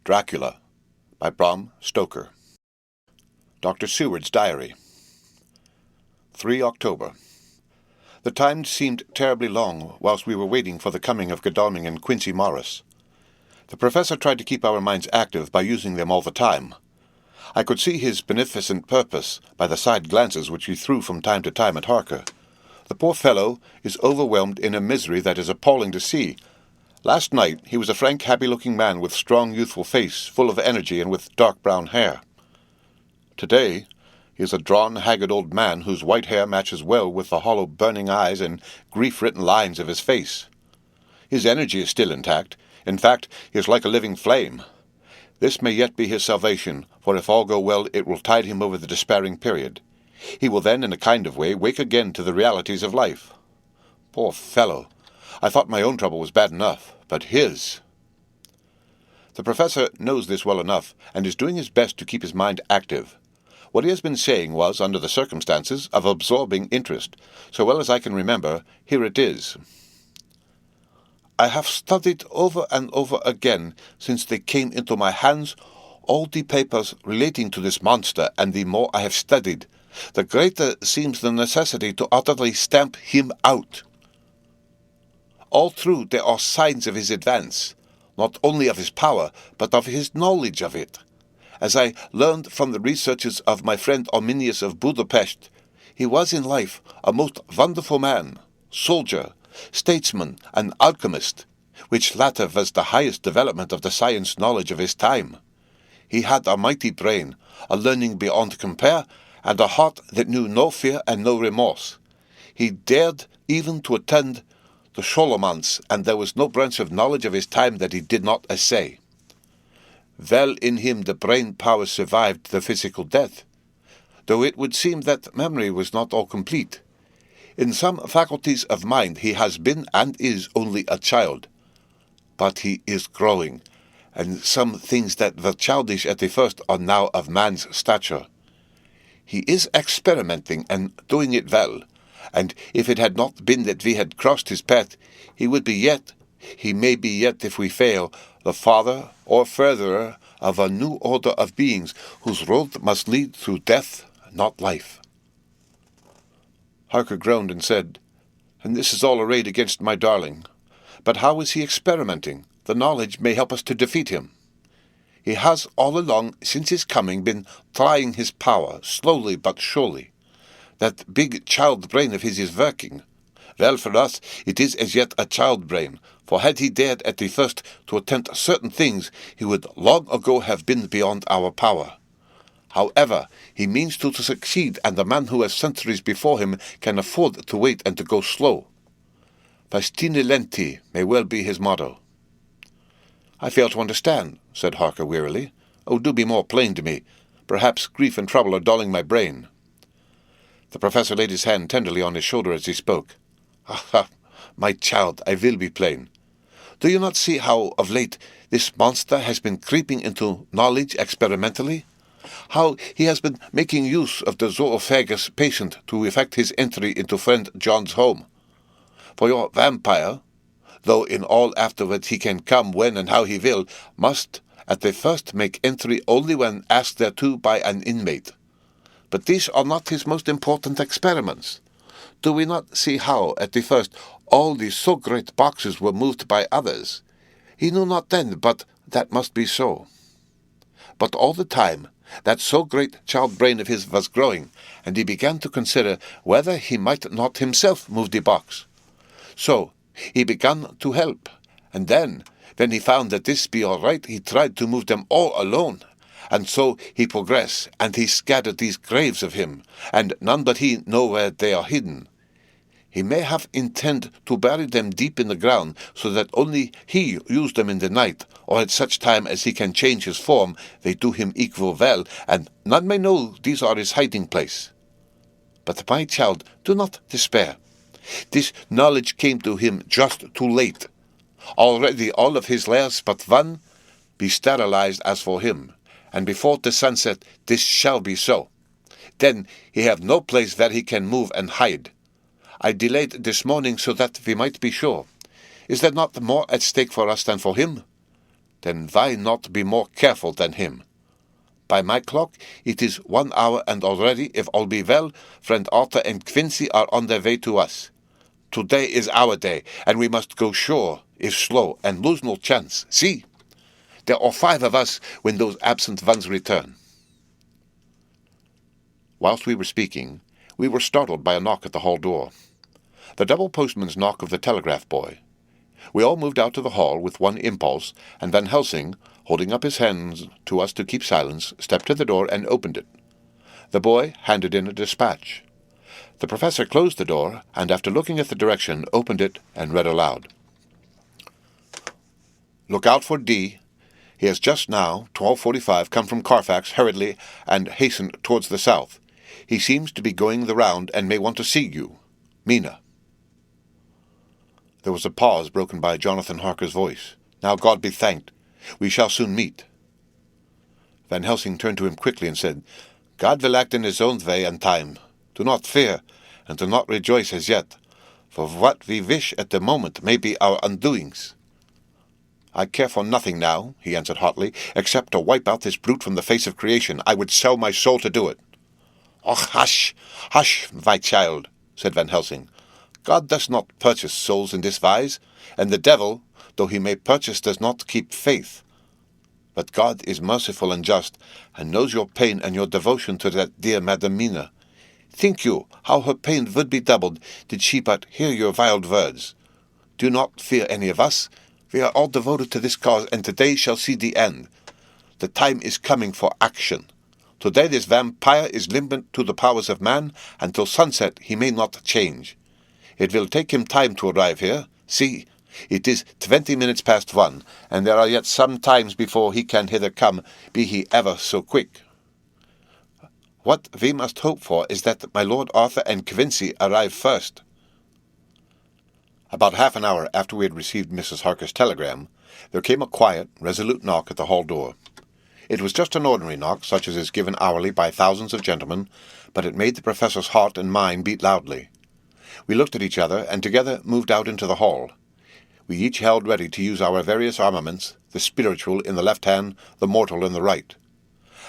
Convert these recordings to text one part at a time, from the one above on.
Dracula by Bram Stoker. Dr. Seward's Diary. 3 October. The time seemed terribly long whilst we were waiting for the coming of Godalming and Quincey Morris. The professor tried to keep our minds active by using them all the time. I could see his beneficent purpose by the side glances which he threw from time to time at Harker. The poor fellow is overwhelmed in a misery that is appalling to see. Last night he was a frank, happy-looking man with strong, youthful face, full of energy and with dark brown hair. Today he is a drawn, haggard old man whose white hair matches well with the hollow, burning eyes and grief-written lines of his face. His energy is still intact. In fact, he is like a living flame. This may yet be his salvation, for if all go well it will tide him over the despairing period. He will then, in a kind of way, wake again to the realities of life. Poor fellow! I thought my own trouble was bad enough, but his... The professor knows this well enough, and is doing his best to keep his mind active. What he has been saying was, under the circumstances, of absorbing interest. So well as I can remember, here it is. I have studied over and over again, since they came into my hands, all the papers relating to this monster, and the more I have studied, the greater seems the necessity to utterly stamp him out. All through there are signs of his advance, not only of his power, but of his knowledge of it. As I learned from the researches of my friend Arminius of Budapest, he was in life a most wonderful man, soldier, statesman, and alchemist, which latter was the highest development of the science knowledge of his time. He had a mighty brain, a learning beyond compare, and a heart that knew no fear and no remorse. He dared even to attend the Scholomance, and there was no branch of knowledge of his time that he did not essay. Well in him the brain power survived the physical death, though it would seem that memory was not all complete. In some faculties of mind he has been and is only a child, but he is growing, and some things that were childish at the first are now of man's stature. He is experimenting and doing it well, and if it had not been that we had crossed his path, he may be yet, if we fail, the father or furtherer of a new order of beings whose road must lead through death, not life. Harker groaned and said, "And this is all arrayed against my darling. But how is he experimenting? The knowledge may help us to defeat him." "He has all along, since his coming, been trying his power, slowly but surely. That big child brain of his is working. Well, for us, it is as yet a child brain, for had he dared at the first to attempt certain things, he would long ago have been beyond our power. However, he means to succeed, and the man who has centuries before him can afford to wait and to go slow. Fastine lenti may well be his motto." "I fail to understand," said Harker wearily. "Oh, do be more plain to me. Perhaps grief and trouble are dulling my brain." The professor laid his hand tenderly on his shoulder as he spoke. "Ah, my child, I will be plain. Do you not see how, of late, this monster has been creeping into knowledge experimentally? How he has been making use of the zoophagous patient to effect his entry into friend John's home? For your vampire, though in all afterwards he can come when and how he will, must at the first make entry only when asked thereto by an inmate. But these are not his most important experiments. Do we not see how, at the first, all these so great boxes were moved by others? He knew not then, but that must be so. But all the time, that so great child brain of his was growing, and he began to consider whether he might not himself move the box. So he began to help, and then, when he found that this be all right, he tried to move them all alone. And so he progressed, and he scattered these graves of him, and none but he know where they are hidden. He may have intend to bury them deep in the ground, so that only he use them in the night, or at such time as he can change his form, they do him equal well, and none may know these are his hiding place. But, my child, do not despair. This knowledge came to him just too late. Already all of his lairs but one be sterilized as for him, and before the sunset this shall be so. Then he have no place where he can move and hide. I delayed this morning so that we might be sure. Is there not more at stake for us than for him? Then why not be more careful than him? By my clock, it is 1 hour, and already, if all be well, friend Arthur and Quincy are on their way to us. Today is our day, and we must go sure, if slow, and lose no chance. See, there are 5 of us when those absent ones return. Whilst we were speaking, we were startled by a knock at the hall door. The double postman's knock of the telegraph boy. We all moved out to the hall with one impulse, and Van Helsing, holding up his hands to us to keep silence, stepped to the door and opened it. The boy handed in a dispatch. The professor closed the door, and after looking at the direction, opened it and read aloud. Look out for D. He has just now, 12:45, come from Carfax hurriedly and hastened towards the south. He seems to be going the round and may want to see you. Mina. There was a pause broken by Jonathan Harker's voice. Now God be thanked. We shall soon meet. Van Helsing turned to him quickly and said, God will act in his own way and time. Do not fear, and do not rejoice as yet, for what we wish at the moment may be our undoings. I care for nothing now, he answered hotly, except to wipe out this brute from the face of creation. I would sell my soul to do it. Och, hush, hush, my child, said Van Helsing. God does not purchase souls in this wise, and the devil, though he may purchase, does not keep faith. But God is merciful and just, and knows your pain and your devotion to that dear Madam Mina. Think you how her pain would be doubled did she but hear your veiled words? Do not fear any of us. We are all devoted to this cause, and today shall see the end. The time is coming for action. Today this vampire is limited to the powers of man, and till sunset he may not change. It will take him time to arrive here. See, it is 20 minutes past 1, and there are yet some times before he can hither come, be he ever so quick. What we must hope for is that my Lord Arthur and Quincy arrive first. About half an hour after we had received Mrs. Harker's telegram, there came a quiet, resolute knock at the hall door. It was just an ordinary knock, such as is given hourly by thousands of gentlemen, but it made the professor's heart and mine beat loudly. We looked at each other, and together moved out into the hall. We each held ready to use our various armaments, the spiritual in the left hand, the mortal in the right.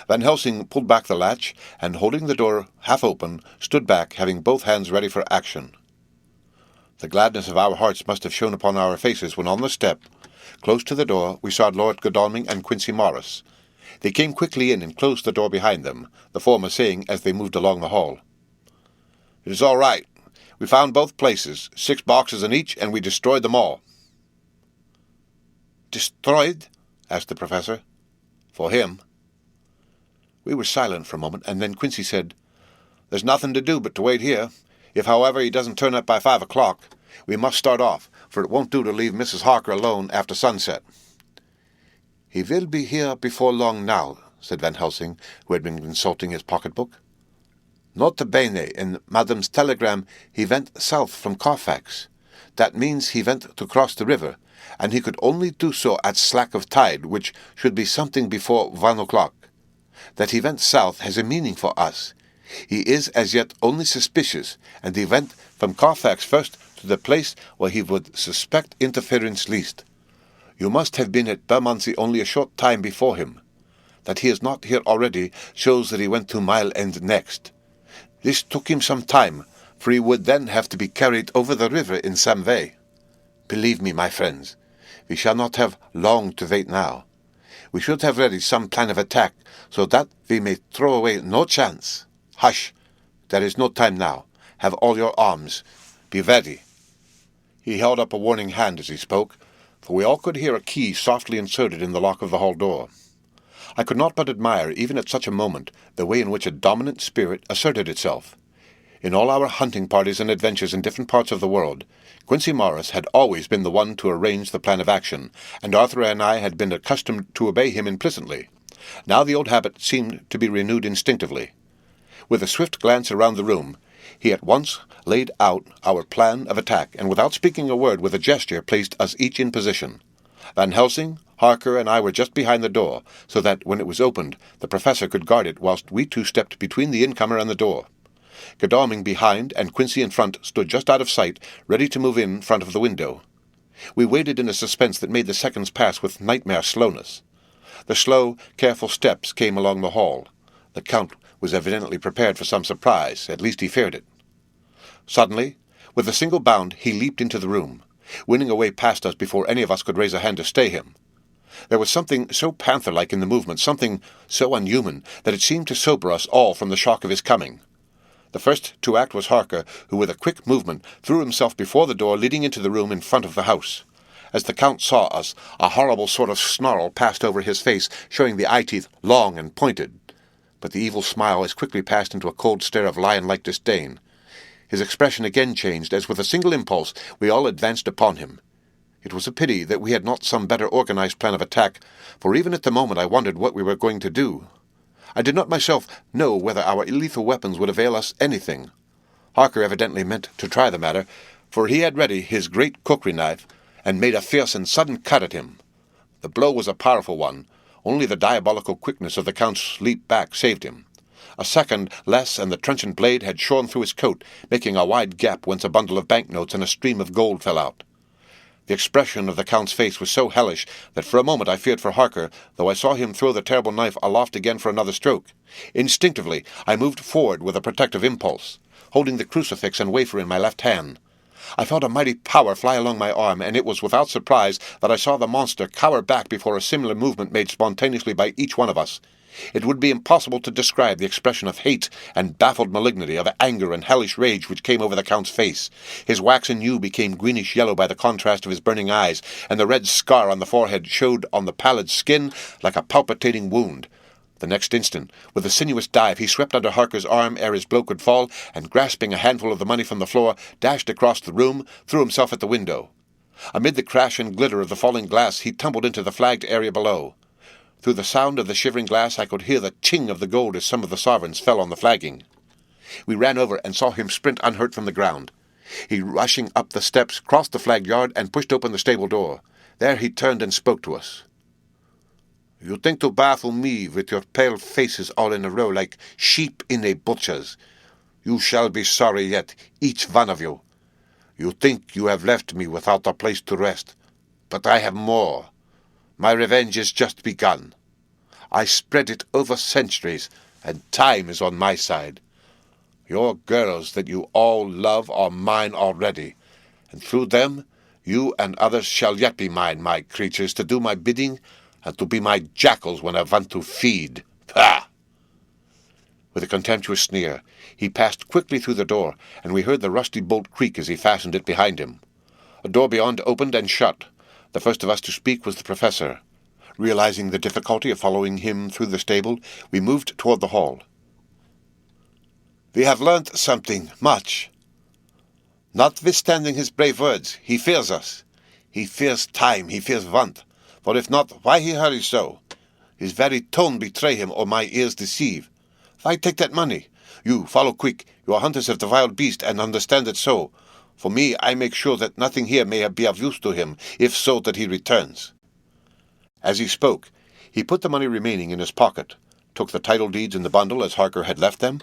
Van Helsing pulled back the latch, and holding the door half open, stood back, having both hands ready for action. The gladness of our hearts must have shone upon our faces when on the step, close to the door, we saw Lord Godalming and Quincy Morris. They came quickly in and closed the door behind them, the former saying as they moved along the hall, "It is all right. We found both places, 6 boxes in each, and we destroyed them all." "Destroyed?" asked the professor. "For him." We were silent for a moment, and then Quincy said, "There's nothing to do but to wait here. If, however, he doesn't turn up by 5 o'clock, we must start off, for it won't do to leave Mrs. Harker alone after sunset." "He will be here before long now," said Van Helsing, who had been consulting his pocket-book. "Nota bene, in Madame's telegram he went south from Carfax. That means he went to cross the river, and he could only do so at slack of tide, which should be something before 1 o'clock. That he went south has a meaning for us. He is as yet only suspicious, and he went from Carfax first to the place where he would suspect interference least. You must have been at Bermondsey only a short time before him. That he is not here already shows that he went to Mile End next. This took him some time, for he would then have to be carried over the river in some way. Believe me, my friends, we shall not have long to wait now. We should have ready some plan of attack, so that we may throw away no chance. Hush! There is no time now. Have all your arms. Be ready." He held up a warning hand as he spoke, for we all could hear a key softly inserted in the lock of the hall door. I could not but admire, even at such a moment, the way in which a dominant spirit asserted itself. In all our hunting parties and adventures in different parts of the world, Quincy Morris had always been the one to arrange the plan of action, and Arthur and I had been accustomed to obey him implicitly. Now the old habit seemed to be renewed instinctively. With a swift glance around the room, he at once laid out our plan of attack, and without speaking a word, with a gesture placed us each in position. Van Helsing, Harker, and I were just behind the door, so that, when it was opened, the professor could guard it, whilst we two stepped between the incomer and the door. Godalming behind, and Quincy in front, stood just out of sight, ready to move in front of the window. We waited in a suspense that made the seconds pass with nightmare slowness. The slow, careful steps came along the hall. The Count was evidently prepared for some surprise, at least he feared it. Suddenly, with a single bound, he leaped into the room, winning a way past us before any of us could raise a hand to stay him. There was something so panther-like in the movement, something so unhuman, that it seemed to sober us all from the shock of his coming. The first to act was Harker, who with a quick movement threw himself before the door leading into the room in front of the house. As the Count saw us, a horrible sort of snarl passed over his face, showing the eye-teeth long and pointed. But the evil smile as quickly passed into a cold stare of lion-like disdain. His expression again changed, as with a single impulse we all advanced upon him. It was a pity that we had not some better organized plan of attack, for even at the moment I wondered what we were going to do. I did not myself know whether our lethal weapons would avail us anything. Harker evidently meant to try the matter, for he had ready his great cookery knife, and made a fierce and sudden cut at him. The blow was a powerful one. Only the diabolical quickness of the Count's leap back saved him. A second less, and the trenchant blade had shorn through his coat, making a wide gap whence a bundle of banknotes and a stream of gold fell out. The expression of the Count's face was so hellish that for a moment I feared for Harker, though I saw him throw the terrible knife aloft again for another stroke. Instinctively, I moved forward with a protective impulse, holding the crucifix and wafer in my left hand. I felt a mighty power fly along my arm, and it was without surprise that I saw the monster cower back before a similar movement made spontaneously by each one of us. It would be impossible to describe the expression of hate and baffled malignity, of anger and hellish rage which came over the Count's face. His waxen hue became greenish-yellow by the contrast of his burning eyes, and the red scar on the forehead showed on the pallid skin like a palpitating wound. The next instant, with a sinuous dive, he swept under Harker's arm ere his blow could fall, and grasping a handful of the money from the floor, dashed across the room, threw himself at the window. Amid the crash and glitter of the falling glass, he tumbled into the flagged area below. Through the sound of the shivering glass I could hear the ching of the gold as some of the sovereigns fell on the flagging. We ran over and saw him sprint unhurt from the ground. He, rushing up the steps, crossed the flagged yard and pushed open the stable door. There he turned and spoke to us. "You think to baffle me with your pale faces all in a row like sheep in a butcher's. You shall be sorry yet, each one of you. You think you have left me without a place to rest, but I have more. My revenge is just begun. I spread it over centuries, and time is on my side. Your girls that you all love are mine already, and through them you and others shall yet be mine, my creatures, to do my bidding, and to be my jackals when I want to feed. Pah!" With a contemptuous sneer, he passed quickly through the door, and we heard the rusty bolt creak as he fastened it behind him. A door beyond opened and shut. The first of us to speak was the professor. Realizing the difficulty of following him through the stable, we moved toward the hall. "We have learnt something, much. Notwithstanding his brave words, he fears us. He fears time, he fears want. For if not, why he hurries so? His very tone betray him, or my ears deceive. Why take that money? You, follow quick. You are hunters of the wild beast, and understand it so. For me, I make sure that nothing here may be of use to him, if so that he returns." As he spoke, he put the money remaining in his pocket, took the title deeds in the bundle as Harker had left them,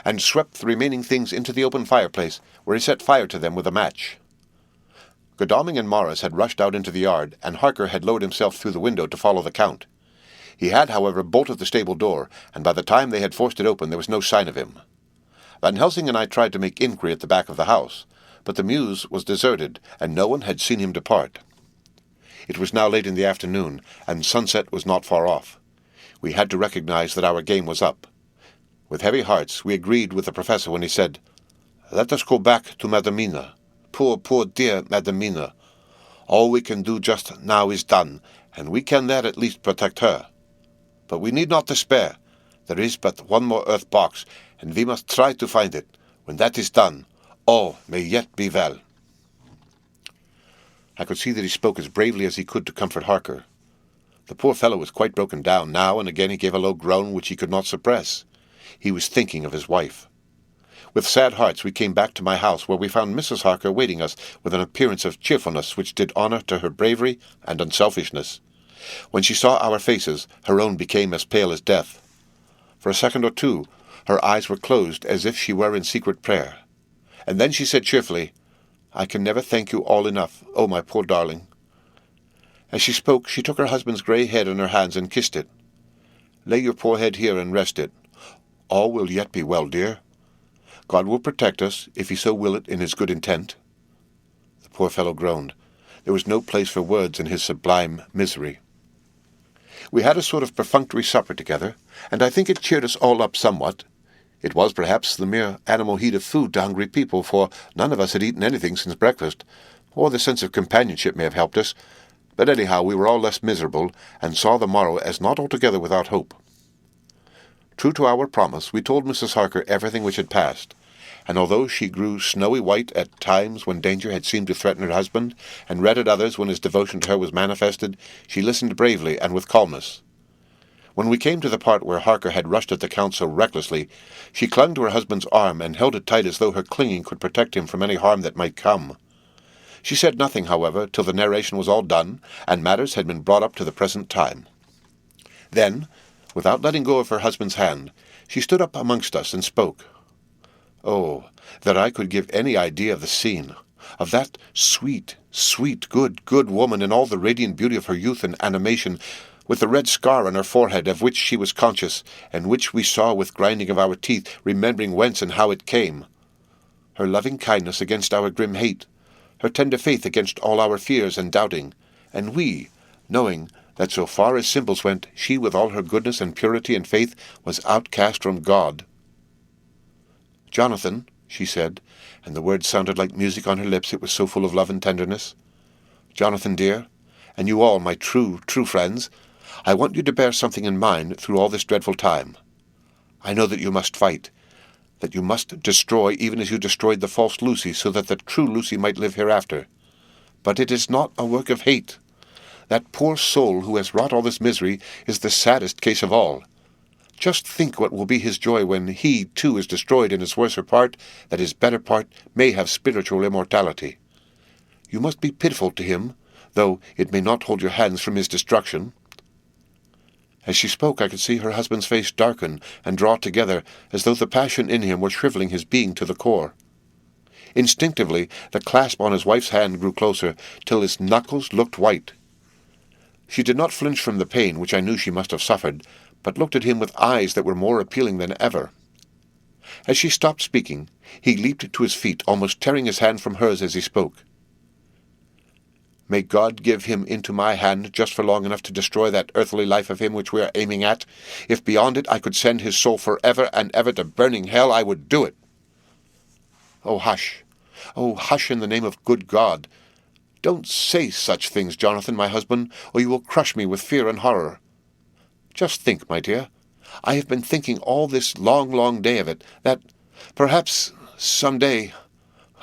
and swept the remaining things into the open fireplace, where he set fire to them with a match. Godalming and Morris had rushed out into the yard, and Harker had lowered himself through the window to follow the Count. He had, however, bolted the stable door, and by the time they had forced it open there was no sign of him. Van Helsing and I tried to make inquiry at the back of the house, but the mews was deserted, and no one had seen him depart. It was now late in the afternoon, and sunset was not far off. We had to recognize that our game was up. With heavy hearts, we agreed with the professor when he said, "Let us go back to Madamina. Poor, poor dear Madamina. All we can do just now is done, and we can there at least protect her. But we need not despair. There is but one more earth box, and we must try to find it. When that is done, all may yet be well." I could see that he spoke as bravely as he could to comfort Harker. The poor fellow was quite broken down. Now and again he gave a low groan which he could not suppress. He was thinking of his wife. With sad hearts we came back to my house, where we found Mrs. Harker waiting us with an appearance of cheerfulness which did honour to her bravery and unselfishness. When she saw our faces, her own became as pale as death. For a second or two her eyes were closed as if she were in secret prayer. And then she said cheerfully, I can never thank you all enough, oh, my poor darling." As she spoke, she took her husband's grey head in her hands and kissed it. "Lay your poor head here and rest it. All will yet be well, dear. God will protect us, if he so will it in his good intent." The poor fellow groaned. There was no place for words in his sublime misery. We had a sort of perfunctory supper together, and I think it cheered us all up somewhat. It was perhaps the mere animal heat of food to hungry people, for none of us had eaten anything since breakfast, or the sense of companionship may have helped us, but anyhow we were all less miserable, and saw the morrow as not altogether without hope. True to our promise, we told Mrs. Harker everything which had passed, and although she grew snowy white at times when danger had seemed to threaten her husband, and red at others when his devotion to her was manifested, she listened bravely and with calmness. When we came to the part where Harker had rushed at the Count so recklessly, she clung to her husband's arm and held it tight as though her clinging could protect him from any harm that might come. She said nothing, however, till the narration was all done, and matters had been brought up to the present time. Then, without letting go of her husband's hand, she stood up amongst us and spoke. Oh, that I could give any idea of the scene, of that sweet, sweet, good woman in all the radiant beauty of her youth and animation, with the red scar on her forehead of which she was conscious, and which we saw with grinding of our teeth, remembering whence and how it came. Her loving kindness against our grim hate, her tender faith against all our fears and doubting, and we, knowing that so far as simples went, she with all her goodness and purity and faith was outcast from God. "Jonathan," she said, and the words sounded like music on her lips, it was so full of love and tenderness. "Jonathan, dear, and you all, my true friends, I want you to bear something in mind through all this dreadful time. I know that you must fight, that you must destroy even as you destroyed the false Lucy, so that the true Lucy might live hereafter. But it is not a work of hate. That poor soul who has wrought all this misery is the saddest case of all. Just think what will be his joy when he, too, is destroyed in his worser part, that his better part may have spiritual immortality. You must be pitiful to him, though it may not hold your hands from his destruction." As she spoke, I could see her husband's face darken and draw together, as though the passion in him were shrivelling his being to the core. Instinctively, the clasp on his wife's hand grew closer, till his knuckles looked white. She did not flinch from the pain, which I knew she must have suffered, but looked at him with eyes that were more appealing than ever. As she stopped speaking, he leaped to his feet, almost tearing his hand from hers as he spoke. "May God give him into my hand just for long enough to destroy that earthly life of him which we are aiming at. If beyond it I could send his soul for ever and ever to burning hell, I would do it." "Oh, hush! Oh, hush in the name of good God! Don't say such things, Jonathan, my husband, or you will crush me with fear and horror. Just think, my dear, I have been thinking all this long day of it, that perhaps some day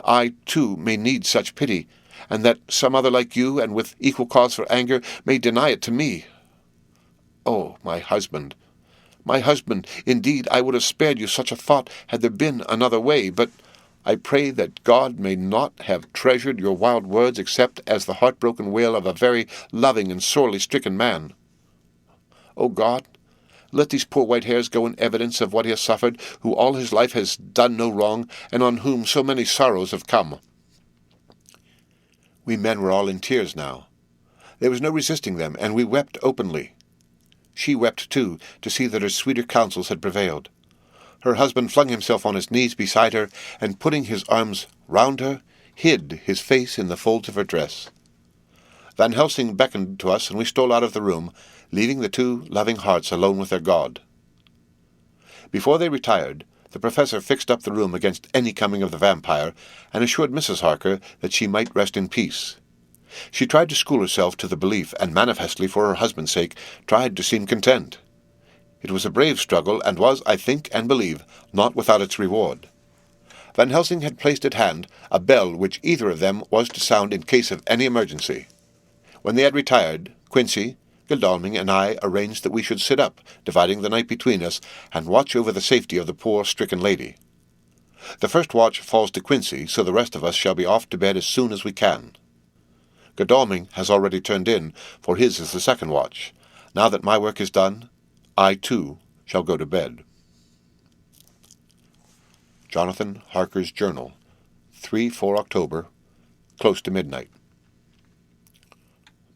I, too, may need such pity, and that some other like you, and with equal cause for anger, may deny it to me. Oh, my husband, indeed I would have spared you such a thought had there been another way, but I pray that God may not have treasured your wild words except as the heartbroken wail of a very loving and sorely stricken man. O God, let these poor white hairs go in evidence of what he has suffered, who all his life has done no wrong, and on whom so many sorrows have come." We men were all in tears now. There was no resisting them, and we wept openly. She wept too, to see that her sweeter counsels had prevailed. Her husband flung himself on his knees beside her, and putting his arms round her, hid his face in the folds of her dress. Van Helsing beckoned to us, and we stole out of the room, leaving the two loving hearts alone with their God. Before they retired, the professor fixed up the room against any coming of the vampire, and assured Mrs. Harker that she might rest in peace. She tried to school herself to the belief, and manifestly for her husband's sake tried to seem content. It was a brave struggle, and was, I think and believe, not without its reward. Van Helsing had placed at hand a bell which either of them was to sound in case of any emergency. When they had retired, Quincy, Godalming, and I arranged that we should sit up, dividing the night between us, and watch over the safety of the poor stricken lady. The first watch falls to Quincy, so the rest of us shall be off to bed as soon as we can. Godalming has already turned in, for his is the second watch. Now that my work is done, I, too, shall go to bed. Jonathan Harker's Journal, 3-4 October, close to midnight.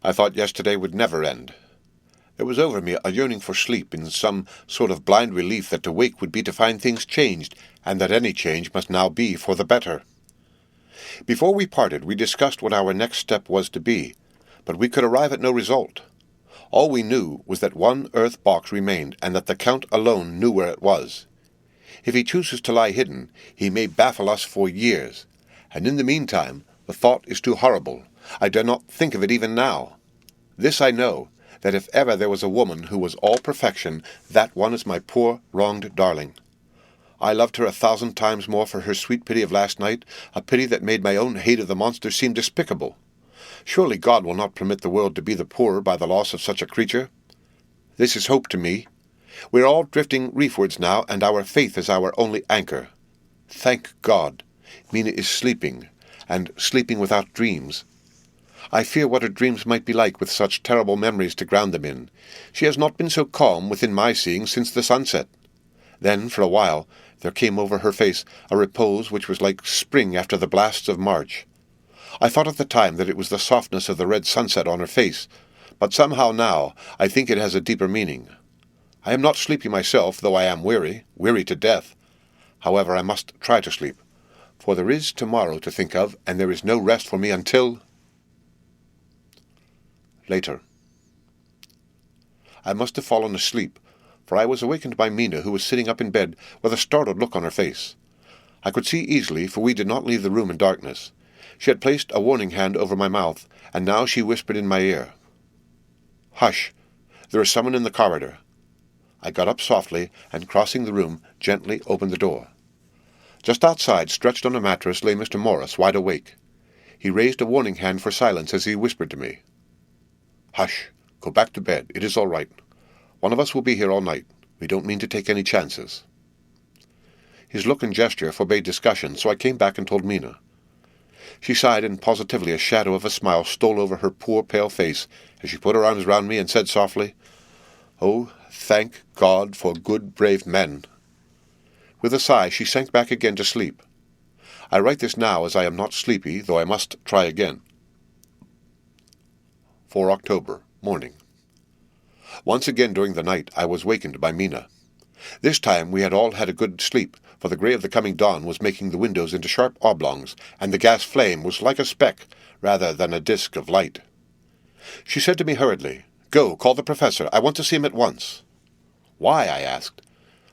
I thought yesterday would never end. There was over me a yearning for sleep, in some sort of blind relief that to wake would be to find things changed, and that any change must now be for the better. Before we parted, we discussed what our next step was to be, but we could arrive at no result. All we knew was that one earth box remained, and that the Count alone knew where it was. If he chooses to lie hidden, he may baffle us for years, and in the meantime the thought is too horrible. I dare not think of it even now. This I know, that if ever there was a woman who was all perfection, that one is my poor, wronged darling. I loved her 1,000 times more for her sweet pity of last night, a pity that made my own hate of the monster seem despicable. Surely God will not permit the world to be the poorer by the loss of such a creature. This is hope to me. We are all drifting reefwards now, and our faith is our only anchor. Thank God, Mina is sleeping, and sleeping without dreams. I fear what her dreams might be like with such terrible memories to ground them in. She has not been so calm, within my seeing, since the sunset. Then, for a while, there came over her face a repose which was like spring after the blasts of March. I thought at the time that it was the softness of the red sunset on her face, but somehow now I think it has a deeper meaning. I am not sleepy myself, though I am weary to death. However, I must try to sleep, for there is tomorrow to think of, and there is no rest for me until... Later. I must have fallen asleep, for I was awakened by Mina, who was sitting up in bed with a startled look on her face. I could see easily, for we did not leave the room in darkness. She had placed a warning hand over my mouth, and now she whispered in my ear, "Hush! There is someone in the corridor." I got up softly, and crossing the room, gently opened the door. Just outside, stretched on a mattress, lay Mr. Morris, wide awake. He raised a warning hand for silence as he whispered to me, "Hush! Go back to bed. It is all right. One of us will be here all night. We don't mean to take any chances." His look and gesture forbade discussion, so I came back and told Mina. She sighed, and positively a shadow of a smile stole over her poor pale face as she put her arms round me and said softly, "Oh, thank God for good, brave men." With a sigh, she sank back again to sleep. I write this now as I am not sleepy, though I must try again. 4 October, morning. Once again during the night I was wakened by Mina. This time we had all had a good sleep, for the grey of the coming dawn was making the windows into sharp oblongs, and the gas flame was like a speck rather than a disk of light. She said to me hurriedly, "Go, call the professor. I want to see him at once." "Why?" I asked.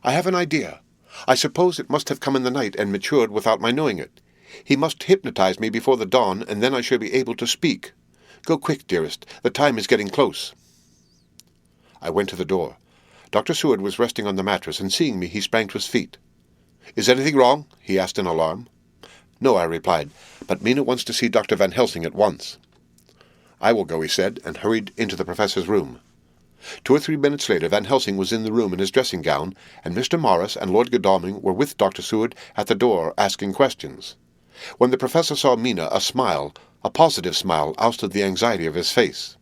"I have an idea. I suppose it must have come in the night and matured without my knowing it. He must hypnotize me before the dawn, and then I shall be able to speak. Go quick, dearest. The time is getting close." I went to the door. Dr. Seward was resting on the mattress, and seeing me, he sprang to his feet. "Is anything wrong?" he asked in alarm. "No," I replied, "but Mina wants to see Dr. Van Helsing at once." "I will go," he said, and hurried into the professor's room. 2 or 3 minutes later, Van Helsing was in the room in his dressing gown, and Mr. Morris and Lord Godalming were with Dr. Seward at the door, asking questions. When the professor saw Mina, a smile, a positive smile, ousted the anxiety of his face.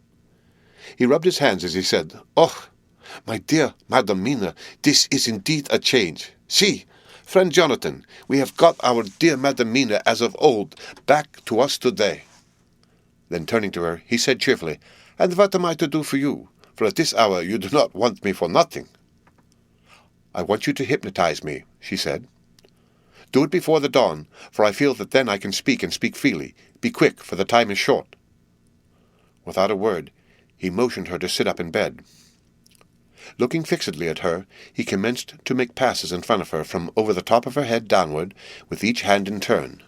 He rubbed his hands as he said, "Oh, my dear Madam Mina, this is indeed a change. See, friend Jonathan, we have got our dear Madam Mina as of old back to us today." Then turning to her, he said cheerfully, "And what am I to do for you? For at this hour you do not want me for nothing." "I want you to hypnotize me," she said. "Do it before the dawn, for I feel that then I can speak and speak freely. Be quick, for the time is short." Without a word, he motioned her to sit up in bed. Looking fixedly at her, he commenced to make passes in front of her from over the top of her head downward, with each hand in turn.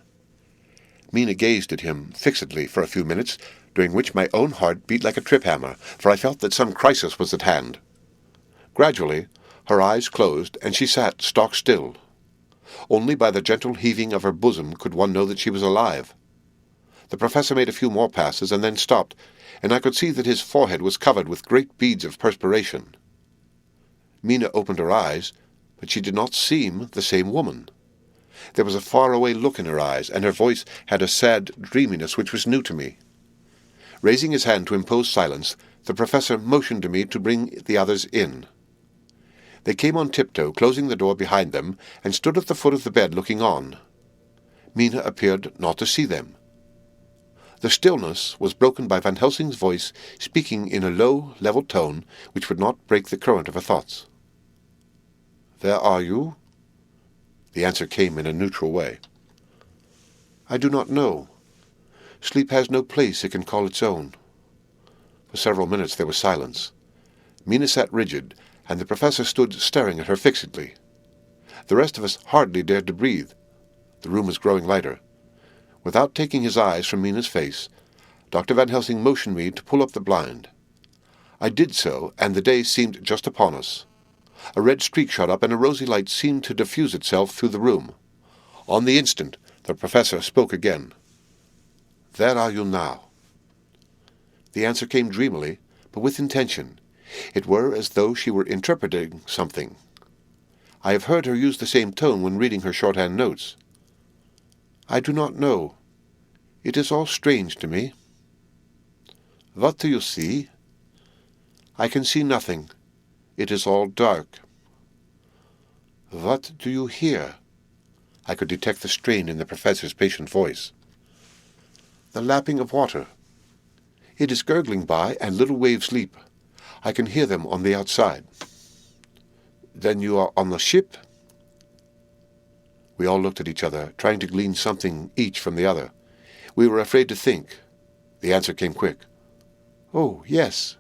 Mina gazed at him fixedly for a few minutes, during which my own heart beat like a trip-hammer, for I felt that some crisis was at hand. Gradually, her eyes closed, and she sat stock still. Only by the gentle heaving of her bosom could one know that she was alive. The professor made a few more passes, and then stopped, and I could see that his forehead was covered with great beads of perspiration. Mina opened her eyes, but she did not seem the same woman. There was a far-away look in her eyes, and her voice had a sad dreaminess which was new to me. Raising his hand to impose silence, the professor motioned to me to bring the others in. They came on tiptoe, closing the door behind them, and stood at the foot of the bed looking on. Mina appeared not to see them. The stillness was broken by Van Helsing's voice speaking in a low, level tone which would not break the current of her thoughts. "Where are you?" The answer came in a neutral way. "I do not know. Sleep has no place it can call its own." For several minutes there was silence. Mina sat rigid, and the professor stood staring at her fixedly. The rest of us hardly dared to breathe. The room was growing lighter. Without taking his eyes from Mina's face, Dr. Van Helsing motioned me to pull up the blind. I did so, and the day seemed just upon us. A red streak shot up, and a rosy light seemed to diffuse itself through the room. On the instant, the professor spoke again. "Where are you now?" The answer came dreamily, but with intention. It were as though she were interpreting something. I have heard her use the same tone when reading her shorthand notes. "I do not know. It is all strange to me." "What do you see?" "I can see nothing. It is all dark." "What do you hear?" I could detect the strain in the professor's patient voice. "The lapping of water. It is gurgling by, and little waves leap. I can hear them on the outside." "Then you are on the ship?" We all looked at each other, trying to glean something each from the other. We were afraid to think. The answer came quick. "Oh, yes."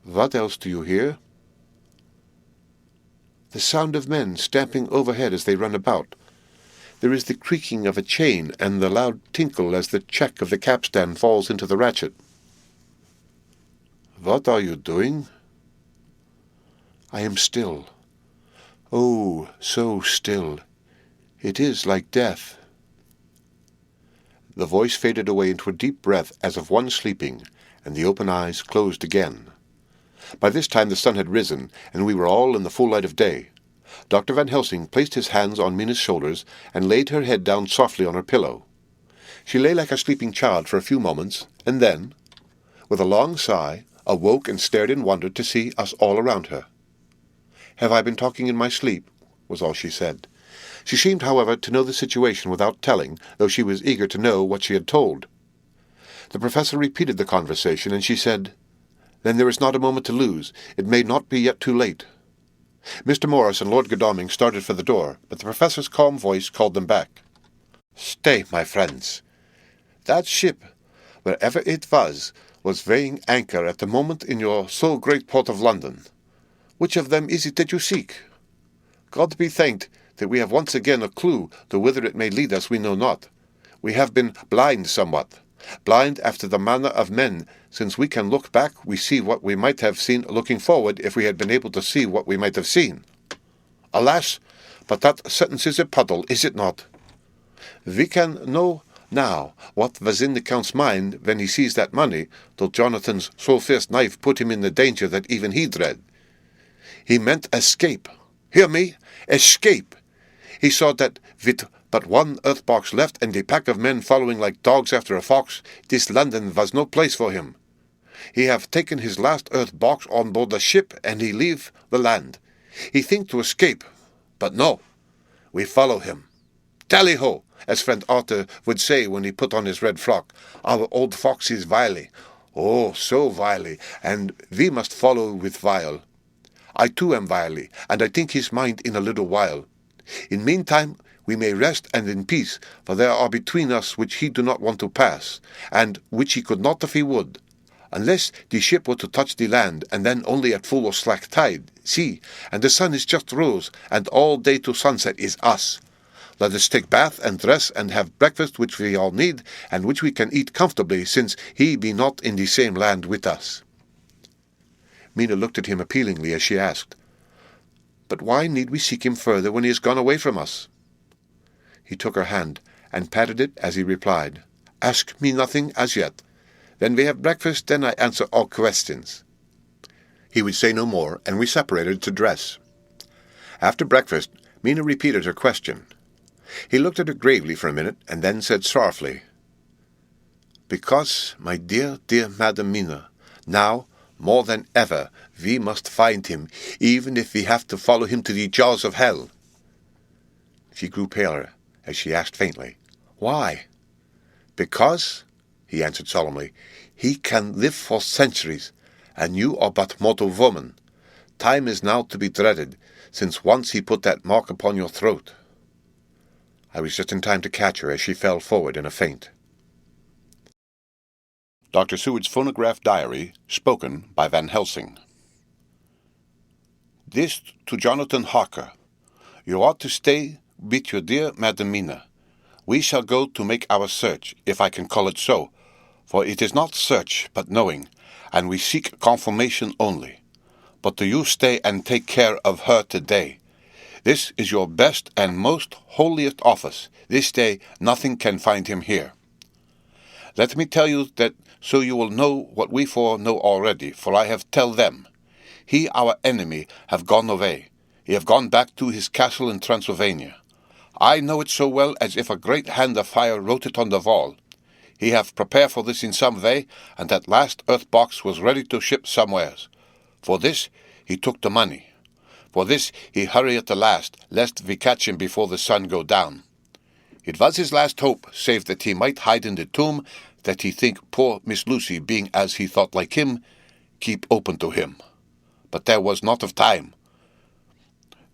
"What else do you hear?" "The sound of men stamping overhead as they run about. There is the creaking of a chain, and the loud tinkle as the check of the capstan falls into the ratchet." "What are you doing?" "I am still. Oh, so still. It is like death." The voice faded away into a deep breath as of one sleeping, and the open eyes closed again. By this time the sun had risen, and we were all in the full light of day. Dr. Van Helsing placed his hands on Mina's shoulders and laid her head down softly on her pillow. She lay like a sleeping child for a few moments, and then, with a long sigh, awoke and stared in wonder to see us all around her. "Have I been talking in my sleep?" was all she said. She seemed, however, to know the situation without telling, though she was eager to know what she had told. The professor repeated the conversation, and she said, "Then there is not a moment to lose. It may not be yet too late." Mr. Morris and Lord Godalming started for the door, but the professor's calm voice called them back. "Stay, my friends. That ship, wherever it was weighing anchor at the moment in your so great port of London. Which of them is it that you seek? God be thanked that we have once again a clue, though whither it may lead us we know not. We have been blind somewhat, blind after the manner of men. Since we can look back, we see what we might have seen looking forward if we had been able to see what we might have seen. Alas, but that sentence is a puddle, is it not? We can know now what was in the Count's mind when he seized that money, though Jonathan's so-fierce knife put him in the danger that even he dread. He meant escape. Hear me? Escape! He saw that with but one earth-box left and a pack of men following like dogs after a fox, this London was no place for him. He have taken his last earth-box on board the ship, and he leave the land. He think to escape, but no. We follow him. Tally-ho, as friend Arthur would say when he put on his red frock. Our old fox is wily. Oh, so wily, and we must follow with wile. I too am wily, and I think his mind in a little while. In meantime, we may rest and in peace, for there are between us which he do not want to pass, and which he could not if he would. Unless the ship were to touch the land, and then only at full or slack tide, see, and the sun is just rose, and all day to sunset is us. Let us take bath and dress and have breakfast which we all need, and which we can eat comfortably, since he be not in the same land with us." Mina looked at him appealingly as she asked, "But why need we seek him further when he has gone away from us?" He took her hand, and patted it as he replied, "Ask me nothing as yet. When we have breakfast, then I answer all questions." He would say no more, and we separated to dress. After breakfast, Mina repeated her question. He looked at her gravely for a minute, and then said sorrowfully, "Because, my dear, dear Madam Mina, now, more than ever, we must find him, even if we have to follow him to the jaws of hell." She grew paler as she asked faintly, "Why?" "Because," he answered solemnly. "He can live for centuries, and you are but mortal woman. Time is now to be dreaded, since once he put that mark upon your throat." I was just in time to catch her as she fell forward in a faint. Dr. Seward's phonograph diary, spoken by Van Helsing. This to Jonathan Harker. You ought to stay with your dear Madam Mina. We shall go to make our search, if I can call it so, for it is not search, but knowing, and we seek confirmation only. But do you stay and take care of her today. This is your best and most holiest office. This day nothing can find him here. Let me tell you that so you will know what we four know already, for I have tell them. He, our enemy, have gone away. He have gone back to his castle in Transylvania. I know it so well as if a great hand of fire wrote it on the wall. He have prepared for this in some way, and that last earth box was ready to ship somewheres. For this he took the money. For this he hurry at the last, lest we catch him before the sun go down. It was his last hope, save that he might hide in the tomb, that he think poor Miss Lucy, being as he thought like him, keep open to him. But there was not of time.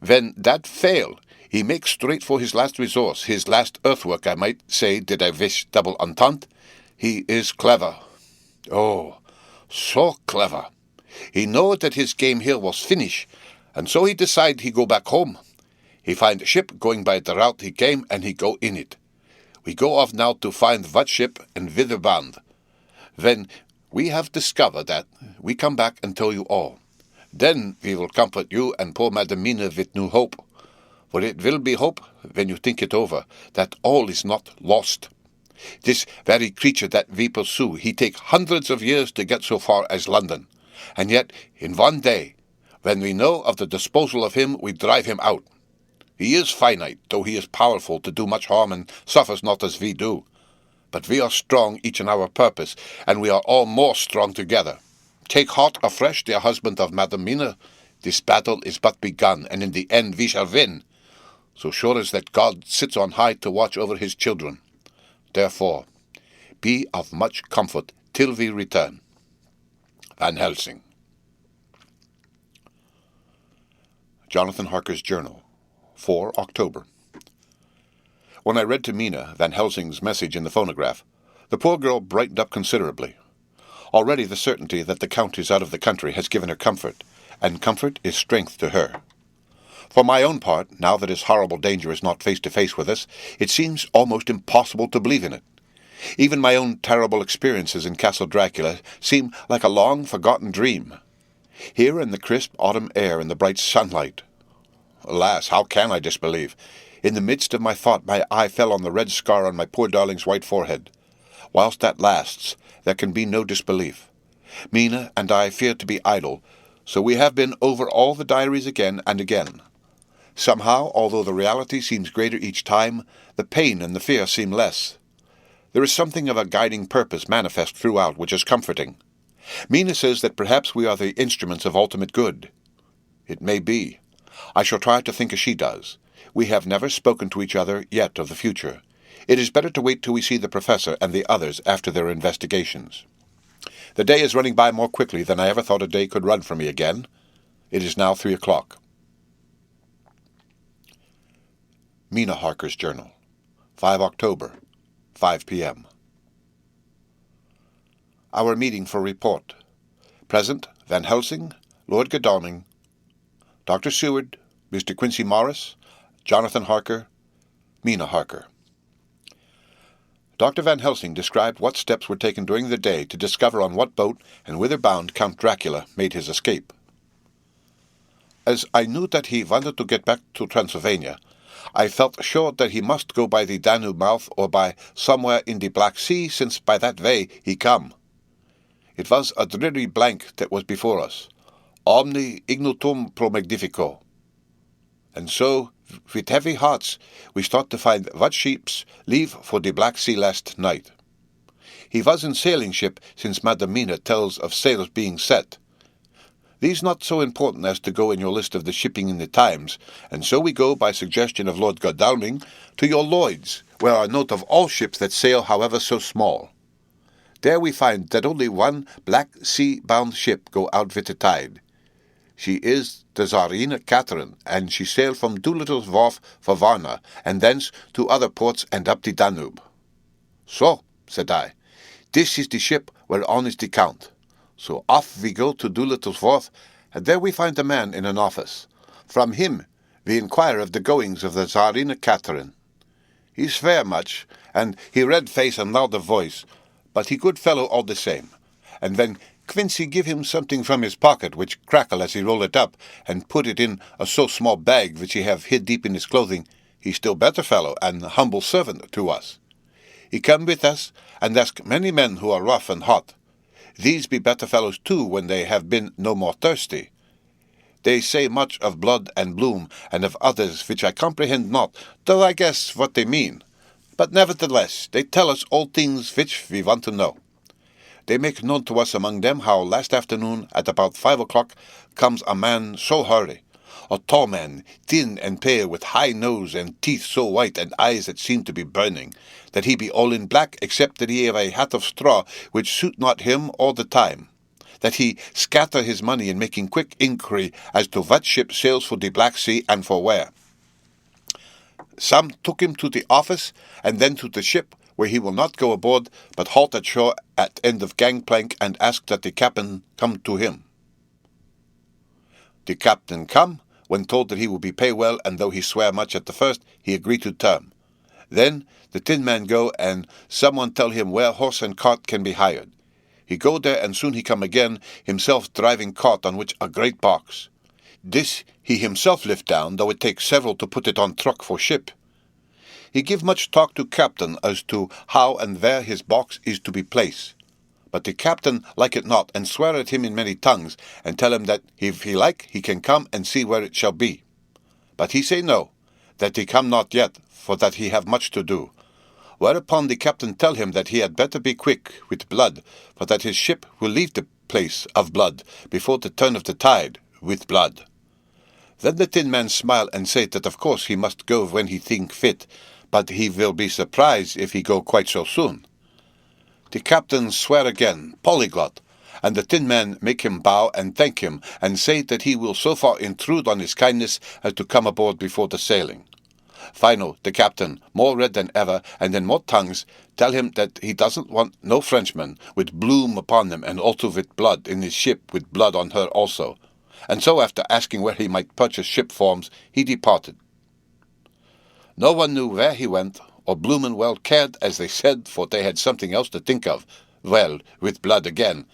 When that fail, he make straight for his last resource, his last earthwork, I might say, did I wish double entente. He is clever. Oh, so clever. He know that his game here was finish, and so he decide he go back home. He find a ship going by the route he came, and he go in it. We go off now to find what ship and whither bound. When we have discovered that, we come back and tell you all. Then we will comfort you and poor Madam Mina with new hope. For it will be hope, when you think it over, that all is not lost. This very creature that we pursue, he take hundreds of years to get so far as London. And yet, in one day, when we know of the disposal of him, we drive him out. He is finite, though he is powerful to do much harm and suffers not as we do. But we are strong, each in our purpose, and we are all more strong together. Take heart afresh, dear husband of Madam Mina. This battle is but begun, and in the end we shall win. So sure as that God sits on high to watch over his children. Therefore, be of much comfort till we return. Van Helsing. Jonathan Harker's Journal, 4 October. When I read to Mina Van Helsing's message in the phonograph, the poor girl brightened up considerably. Already the certainty that the Count is out of the country has given her comfort, and comfort is strength to her. For my own part, now that his horrible danger is not face to face with us, it seems almost impossible to believe in it. Even my own terrible experiences in Castle Dracula seem like a long-forgotten dream. Here in the crisp autumn air and the bright sunlight. Alas, how can I disbelieve? In the midst of my thought, my eye fell on the red scar on my poor darling's white forehead. Whilst that lasts, there can be no disbelief. Mina and I fear to be idle, so we have been over all the diaries again and again. Somehow, although the reality seems greater each time, the pain and the fear seem less. There is something of a guiding purpose manifest throughout which is comforting. Mina says that perhaps we are the instruments of ultimate good. It may be. I shall try to think as she does. We have never spoken to each other yet of the future. It is better to wait till we see the professor and the others after their investigations. The day is running by more quickly than I ever thought a day could run for me again. It is now 3 o'clock. Mina Harker's Journal, 5 October, 5 p.m. Our meeting for report. Present, Van Helsing, Lord Godalming, Dr. Seward, Mr. Quincy Morris, Jonathan Harker, Mina Harker. Dr. Van Helsing described what steps were taken during the day to discover on what boat and whither bound Count Dracula made his escape. As I knew that he wanted to get back to Transylvania, I felt sure that he must go by the Danube mouth or by somewhere in the Black Sea, since by that way he come. It was a dreary blank that was before us, omni ignotum pro magnifico. And so, with heavy hearts, we start to find what ships leave for the Black Sea last night. He was in sailing ship, since Madam Mina tells of sails being set. These not so important as to go in your list of the shipping in the Times, and so we go, by suggestion of Lord Godalming, to your Lloyd's, where are note of all ships that sail, however so small. There we find that only one Black Sea-bound ship go out with the tide. She is the Tsarina Catherine, and she sailed from Doolittle's Wharf for Varna, and thence to other ports and up the Danube. So, said I, this is the ship whereon is the Count. So off we go to Doolittle's Wharf, and there we find a man in an office. From him we inquire of the goings of the Tsarina Catherine. He swear much, and he red face and louder voice, but he good fellow all the same. And when Quincy give him something from his pocket, which crackle as he roll it up, and put it in a so small bag which he have hid deep in his clothing, he still better fellow and humble servant to us. He come with us, and ask many men who are rough and hot. These be better fellows too when they have been no more thirsty. They say much of blood and bloom, and of others which I comprehend not, though I guess what they mean. But nevertheless, they tell us all things which we want to know. They make known to us among them how last afternoon, at about 5 o'clock, comes a man so hurry, a tall man, thin and pale, with high nose and teeth so white and eyes that seem to be burning, that he be all in black, except that he have a hat of straw, which suit not him all the time, that he scatter his money in making quick inquiry as to what ship sails for the Black Sea and for where. Some took him to the office, and then to the ship, where he will not go aboard, but halt at shore at end of gangplank, and ask that the captain come to him. The captain come, when told that he will be pay well, and though he swear much at the first, he agree to term. Then the tin man go, and someone tell him where horse and cart can be hired. He go there, and soon he come again, himself driving cart on which a great box. This he himself lift down, though it takes several to put it on truck for ship. He give much talk to captain as to how and where his box is to be placed. But the captain like it not, and swear at him in many tongues, and tell him that if he like, he can come and see where it shall be. But he say no, that he come not yet, for that he have much to do. Whereupon the captain tell him that he had better be quick with blood, for that his ship will leave the place of blood before the turn of the tide with blood. Then the tin man smile and say that of course he must go when he think fit, but he will be surprised if he go quite so soon. The captain swear again, polyglot, and the tin man make him bow and thank him, and say that he will so far intrude on his kindness as to come aboard before the sailing. Final, the captain, more red than ever, and in more tongues, tell him that he doesn't want no Frenchman with bloom upon him, and also with blood in his ship, with blood on her also. And so after asking where he might purchase ship forms, he departed. No one knew where he went, or bloomin' well cared, as they said, for they had something else to think of, well, with blood again,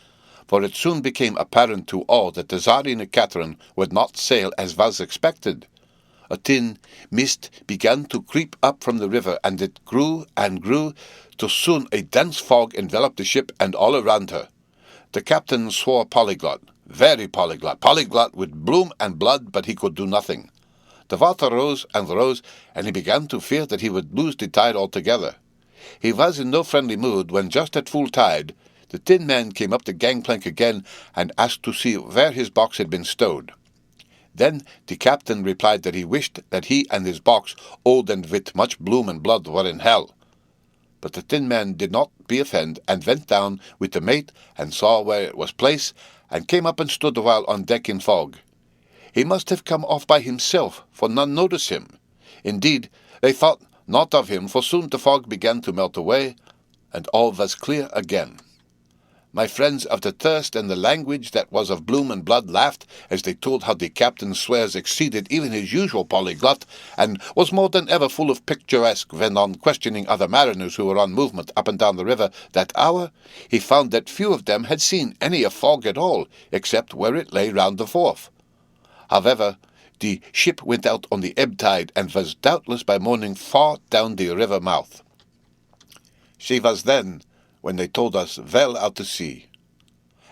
for it soon became apparent to all that the Tsarina Catherine would not sail as was expected. A thin mist began to creep up from the river, and it grew and grew, till soon a dense fog enveloped the ship and all around her. The captain swore polyglot, very polyglot, polyglot with bloom and blood, but he could do nothing. The water rose, and he began to fear that he would lose the tide altogether. He was in no friendly mood when, just at full tide, the tin man came up the gangplank again and asked to see where his box had been stowed. Then the captain replied that he wished that he and his box, old and with much bloom and blood, were in hell. But the tin man did not be offended, and went down with the mate, and saw where it was placed, and came up and stood a while on deck in fog. He must have come off by himself, for none noticed him. Indeed, they thought not of him, for soon the fog began to melt away, and all was clear again. My friends of the thirst and the language that was of bloom and blood laughed, as they told how the captain's swears exceeded even his usual polyglot, and was more than ever full of picturesque when, on questioning other mariners who were on movement up and down the river that hour, he found that few of them had seen any of fog at all, except where it lay round the wharf. However, the ship went out on the ebb tide, and was doubtless by morning far down the river mouth. She was then, when they told us, well out to sea.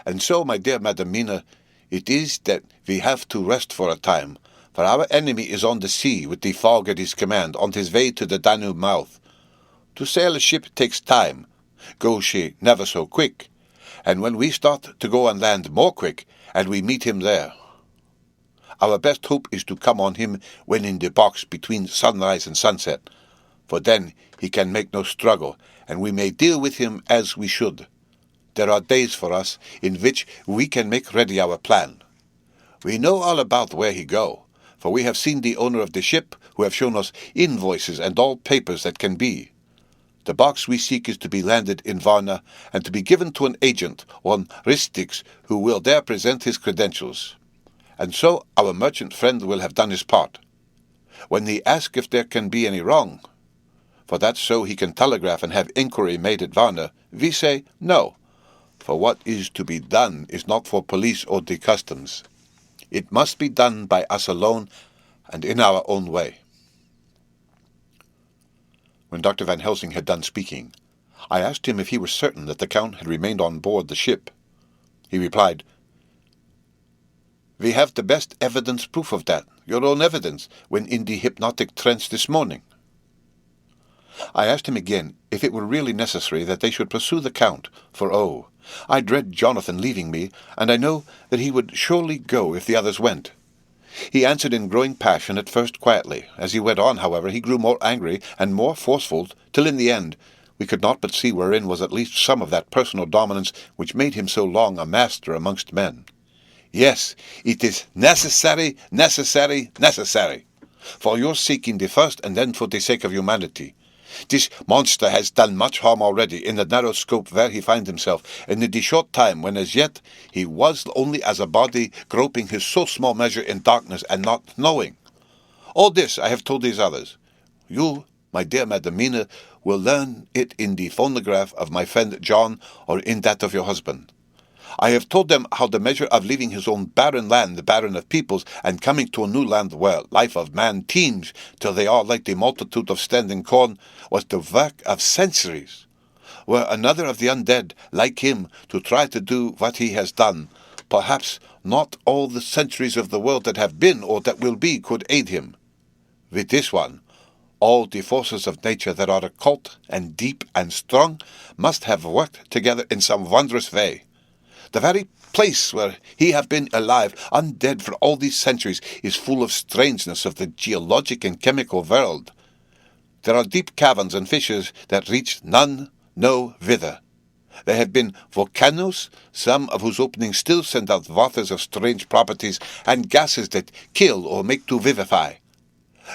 And so, my dear Madam Mina, it is that we have to rest for a time, for our enemy is on the sea with the fog at his command, on his way to the Danube mouth. To sail a ship takes time, go she never so quick, and when we start to go on land more quick, and we meet him there. Our best hope is to come on him when in the box between sunrise and sunset, for then he can make no struggle, and we may deal with him as we should. there are days for us in which we can make ready our plan. We know all about where he go, for we have seen the owner of the ship, who have shown us invoices and all papers that can be. The box we seek is to be landed in Varna, and to be given to an agent, one Ristix, who will there present his credentials. And so our merchant friend will have done his part. When he asks if there can be any wrong, for that so he can telegraph and have inquiry made at Varna, we say no, for what is to be done is not for police or the customs. It must be done by us alone and in our own way. When Dr. Van Helsing had done speaking, I asked him if he were certain that the Count had remained on board the ship. He replied, "We have the best evidence proof of that, your own evidence, when in the hypnotic trance this morning." I asked him again if it were really necessary that they should pursue the Count, for I dread Jonathan leaving me, and I know that he would surely go if the others went. He answered in growing passion, at first quietly. As he went on, however, he grew more angry and more forceful, till in the end we could not but see wherein was at least some of that personal dominance which made him so long a master amongst men. Yes, it is necessary, necessary, necessary, for your sake in the first, and then for the sake of humanity. This monster has done much harm already in the narrow scope where he finds himself, and in the short time when as yet he was only as a body groping his so small measure in darkness and not knowing. All this I have told these others. You, my dear Madam Mina, will learn it in the phonograph of my friend John, or in that of your husband. I have told them how the measure of leaving his own barren land, the barren of peoples, and coming to a new land where life of man teems till they are like the multitude of standing corn, was the work of centuries. Were another of the undead, like him, to try to do what he has done, perhaps not all the centuries of the world that have been or that will be could aid him. With this one, all the forces of nature that are occult and deep and strong must have worked together in some wondrous way. The very place where he have been alive, undead for all these centuries, is full of strangeness of the geologic and chemical world. There are deep caverns and fissures that reach none know whither. There have been volcanoes, some of whose openings still send out waters of strange properties, and gases that kill or make to vivify.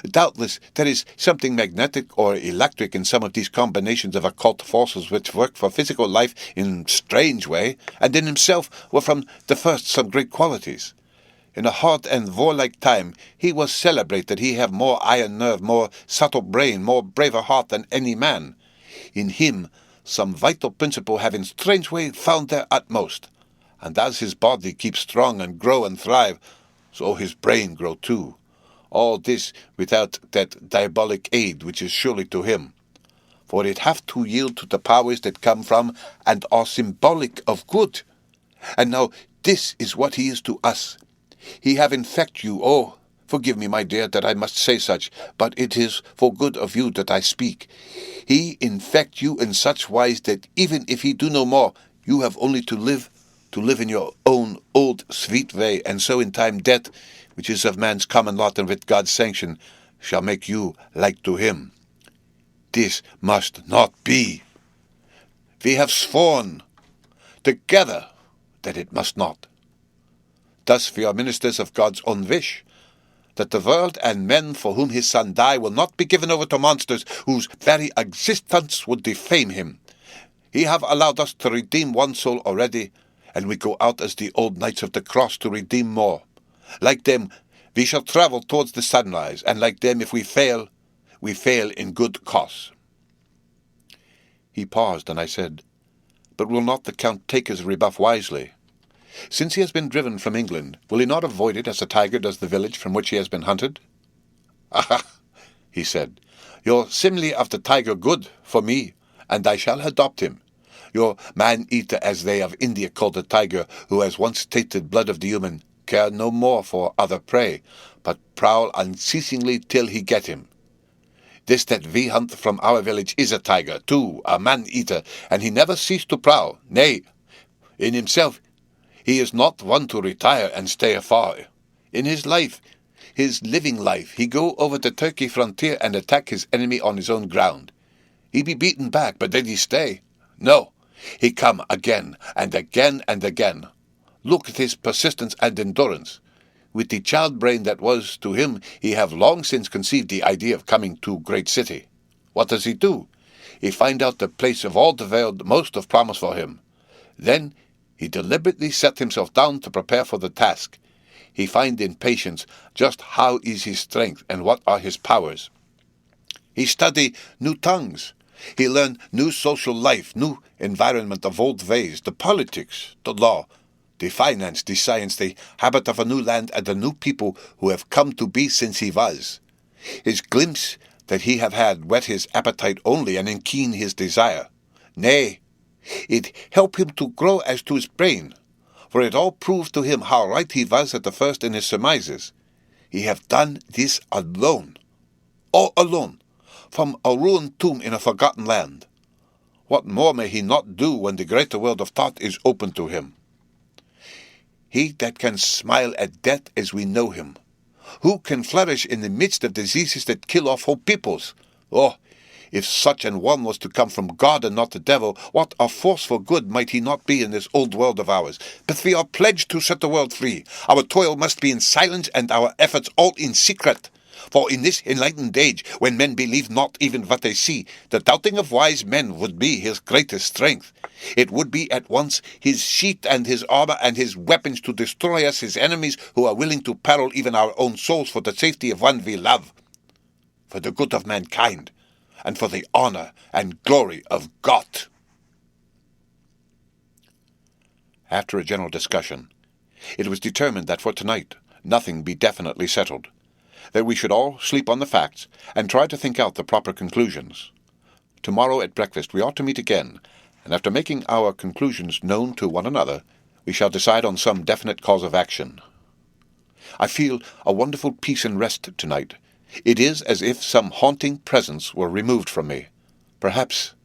Doubtless there is something magnetic or electric in some of these combinations of occult forces which work for physical life in strange way, and in himself were from the first some great qualities. In a hard and warlike time he was celebrated. He have more iron nerve, more subtle brain, more braver heart than any man. In him some vital principle have in strange way found their utmost, and as his body keeps strong and grow and thrive, so his brain grow too. All this without that diabolic aid which is surely to him. For it have to yield to the powers that come from and are symbolic of good. And now this is what he is to us. He have infect you, forgive me, my dear, that I must say such, but it is for good of you that I speak. He infect you in such wise that even if he do no more, you have only to live in your own old sweet way, and so in time death, which is of man's common lot and with God's sanction, shall make you like to him. This must not be. We have sworn together that it must not. Thus we are ministers of God's own wish, that the world and men for whom his Son died will not be given over to monsters whose very existence would defame him. He have allowed us to redeem one soul already, and we go out as the old knights of the cross to redeem more. Like them, we shall travel towards the sunrise, and like them, if we fail in good cause. He paused, and I said, "But will not the Count take his rebuff wisely? Since he has been driven from England, will he not avoid it as a tiger does the village from which he has been hunted?" "Aha," he said, "your simile of the tiger good for me, and I shall adopt him. Your man-eater, as they of India call the tiger, who has once tasted blood of the human, care no more for other prey, but prowl unceasingly till he get him. This that we hunt from our village is a tiger, too, a man-eater, and he never cease to prowl. Nay, in himself, he is not one to retire and stay afar. In his life, his living life, he go over the Turkey frontier and attack his enemy on his own ground. He be beaten back, but did he stay? No, He come again and again and again. Look at his persistence and endurance. With the child brain that was to him, he have long since conceived the idea of coming to great city. What does he do? He find out the place of all the world most of promise for him. Then he deliberately set himself down to prepare for the task. He find in patience just how is his strength and what are his powers. He study new tongues. He learn new social life, new environment of old ways, the politics, the law, the finance, the science, the habit of a new land and the new people who have come to be since he was. His glimpse that he have had whet his appetite only and enkeen his desire. Nay, it help him to grow as to his brain, for it all proved to him how right he was at the first in his surmises. He have done this alone, all alone, from a ruined tomb in a forgotten land. What more may he not do when the greater world of thought is open to him? He that can smile at death as we know him, who can flourish in the midst of diseases that kill off whole peoples? Oh, if such an one was to come from God and not the devil, what a force for good might he not be in this old world of ours? But we are pledged to set the world free. Our toil must be in silence and our efforts all in secret. For in this enlightened age, when men believe not even what they see, the doubting of wise men would be his greatest strength. It would be at once his sheath and his armor and his weapons to destroy us, his enemies, who are willing to peril even our own souls for the safety of one we love, for the good of mankind, and for the honor and glory of God. After a general discussion, it was determined that for tonight nothing be definitely settled, that we should all sleep on the facts and try to think out the proper conclusions. Tomorrow at breakfast we ought to meet again, and after making our conclusions known to one another, we shall decide on some definite cause of action. I feel a wonderful peace and rest tonight. It is as if some haunting presence were removed from me. Perhaps...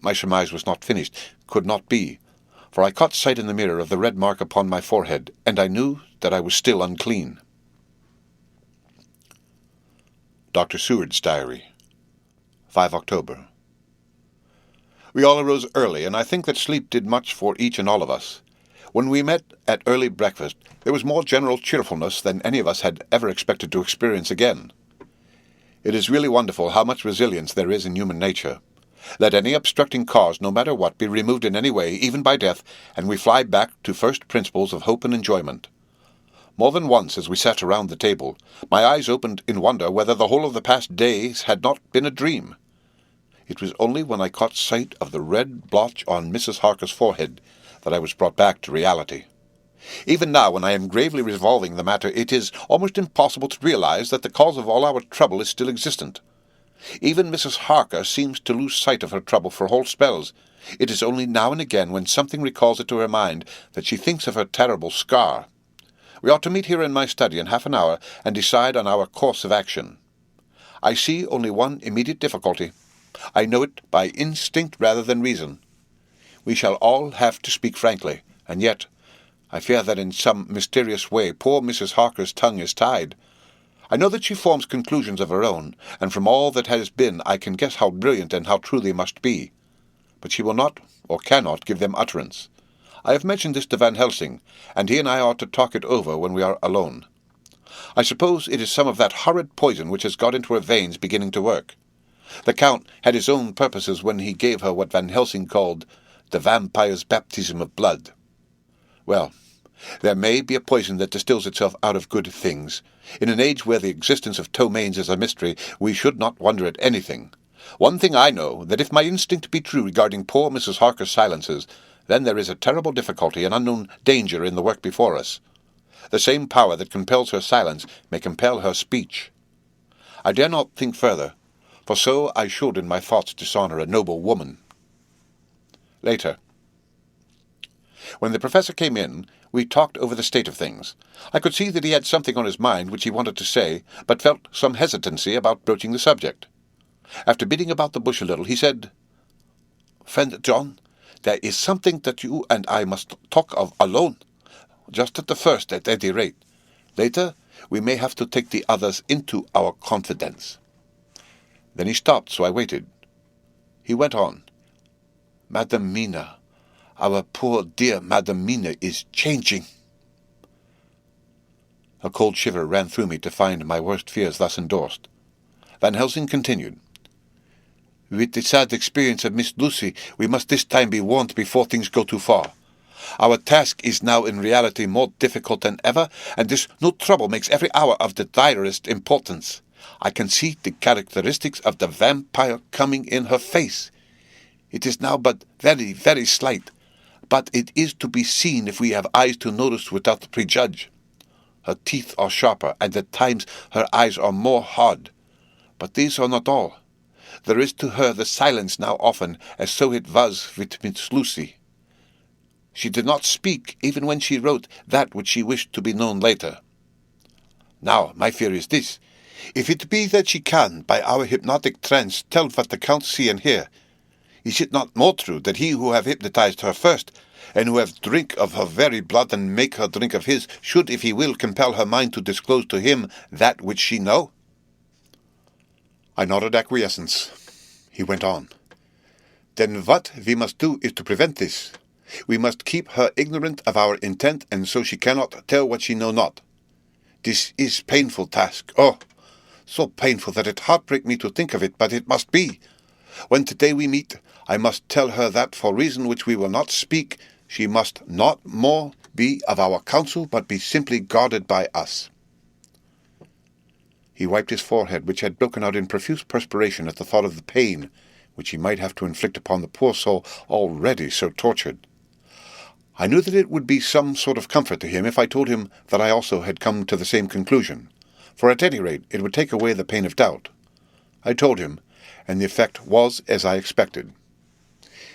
My surmise was not finished, could not be, for I caught sight in the mirror of the red mark upon my forehead, and I knew that I was still unclean. Dr. Seward's Diary, 5 October. We all arose early, and I think that sleep did much for each and all of us. When we met at early breakfast, there was more general cheerfulness than any of us had ever expected to experience again. It is really wonderful how much resilience there is in human nature. Let any obstructing cause, no matter what, be removed in any way, even by death, and we fly back to first principles of hope and enjoyment. More than once, as we sat around the table, my eyes opened in wonder whether the whole of the past days had not been a dream. It was only when I caught sight of the red blotch on Mrs. Harker's forehead that I was brought back to reality. Even now, when I am gravely revolving the matter, it is almost impossible to realize that the cause of all our trouble is still existent. Even Mrs. Harker seems to lose sight of her trouble for whole spells. It is only now and again, when something recalls it to her mind, that she thinks of her terrible scar. We ought to meet here in my study in half an hour and decide on our course of action. I see only one immediate difficulty. I know it by instinct rather than reason. We shall all have to speak frankly, and yet I fear that in some mysterious way poor Mrs. Harker's tongue is tied. I know that she forms conclusions of her own, and from all that has been I can guess how brilliant and how true they must be. But she will not, or cannot, give them utterance. I have mentioned this to Van Helsing, and he and I ought to talk it over when we are alone. I suppose it is some of that horrid poison which has got into her veins beginning to work. The Count had his own purposes when he gave her what Van Helsing called the vampire's baptism of blood. Well, there may be a poison that distills itself out of good things. In an age where the existence of ptomaines is a mystery, we should not wonder at anything. One thing I know, that if my instinct be true regarding poor Mrs. Harker's silences, then there is a terrible difficulty and unknown danger in the work before us. The same power that compels her silence may compel her speech. I dare not think further, for so I should in my thoughts dishonor a noble woman. Later. When the professor came in, we talked over the state of things. I could see that he had something on his mind which he wanted to say, but felt some hesitancy about broaching the subject. After beating about the bush a little, he said, "Friend John, there is something that you and I must talk of alone, just at the first at any rate. Later, we may have to take the others into our confidence." Then he stopped, so I waited. He went on. Madam Mina, our poor dear Madam Mina is changing." A cold shiver ran through me to find my worst fears thus endorsed. Van Helsing continued, "With the sad experience of Miss Lucy, we must this time be warned before things go too far. Our task is now in reality more difficult than ever, and this new trouble makes every hour of the direst importance. I can see the characteristics of the vampire coming in her face. It is now but very, very slight, but it is to be seen if we have eyes to notice without prejudge. Her teeth are sharper, and at times her eyes are more hard. But these are not all. There is to her the silence now often, as so it was with Miss Lucy. She did not speak even when she wrote that which she wished to be known later. Now, my fear is this. If it be that she can, by our hypnotic trance, tell what the Count see and hear, is it not more true that he who have hypnotized her first, and who have drink of her very blood and make her drink of his, should, if he will, compel her mind to disclose to him that which she know?" I nodded acquiescence. He went on, "Then what we must do is to prevent this. We must keep her ignorant of our intent, and so she cannot tell what she know not. This is painful task. Oh, so painful that it heartbreak me to think of it, but it must be. When today we meet, I must tell her that, for reason which we will not speak, she must not more be of our counsel, but be simply guarded by us." He wiped his forehead, which had broken out in profuse perspiration at the thought of the pain which he might have to inflict upon the poor soul already so tortured. I knew that it would be some sort of comfort to him if I told him that I also had come to the same conclusion, for at any rate it would take away the pain of doubt. I told him, and the effect was as I expected.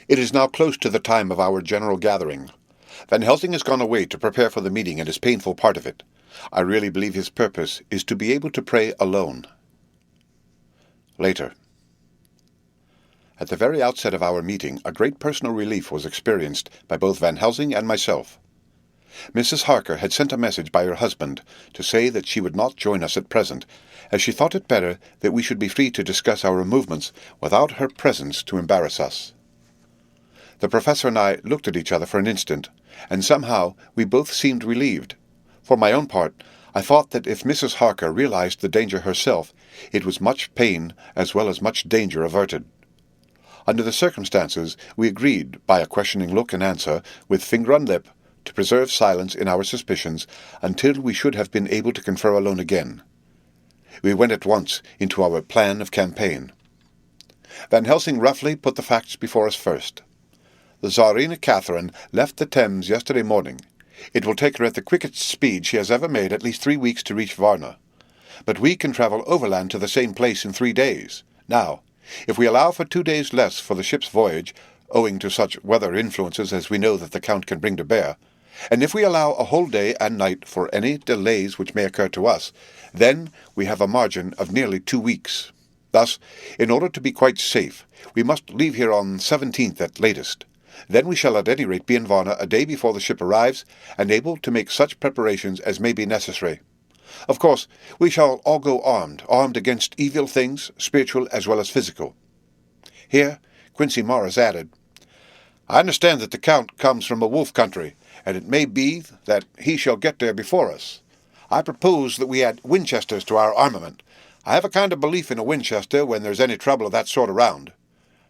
It is now close to the time of our general gathering. Van Helsing has gone away to prepare for the meeting and his painful part of it. I really believe his purpose is to be able to pray alone. Later. At the very outset of our meeting, a great personal relief was experienced by both Van Helsing and myself. Mrs. Harker had sent a message by her husband to say that she would not join us at present, as she thought it better that we should be free to discuss our movements without her presence to embarrass us. The professor and I looked at each other for an instant, and somehow we both seemed relieved. For my own part, I thought that if Mrs. Harker realized the danger herself, it was much pain as well as much danger averted. Under the circumstances, we agreed, by a questioning look and answer, with finger on lip, to preserve silence in our suspicions until we should have been able to confer alone again. We went at once into our plan of campaign. Van Helsing roughly put the facts before us first. The Tsarina Catherine left the Thames yesterday morning. It will take her at the quickest speed she has ever made at least 3 weeks to reach Varna. But we can travel overland to the same place in 3 days. Now, if we allow for 2 days less for the ship's voyage, owing to such weather influences as we know that the Count can bring to bear, and if we allow a whole day and night for any delays which may occur to us, then we have a margin of nearly 2 weeks. Thus, in order to be quite safe, we must leave here on 17th at latest. Then we shall at any rate be in Varna a day before the ship arrives, and able to make such preparations as may be necessary. Of course, we shall all go armed against evil things, spiritual as well as physical. Here, Quincy Morris added, "I understand that the Count comes from a wolf country, and it may be that he shall get there before us. I propose that we add Winchesters to our armament. I have a kind of belief in a Winchester when there's any trouble of that sort around.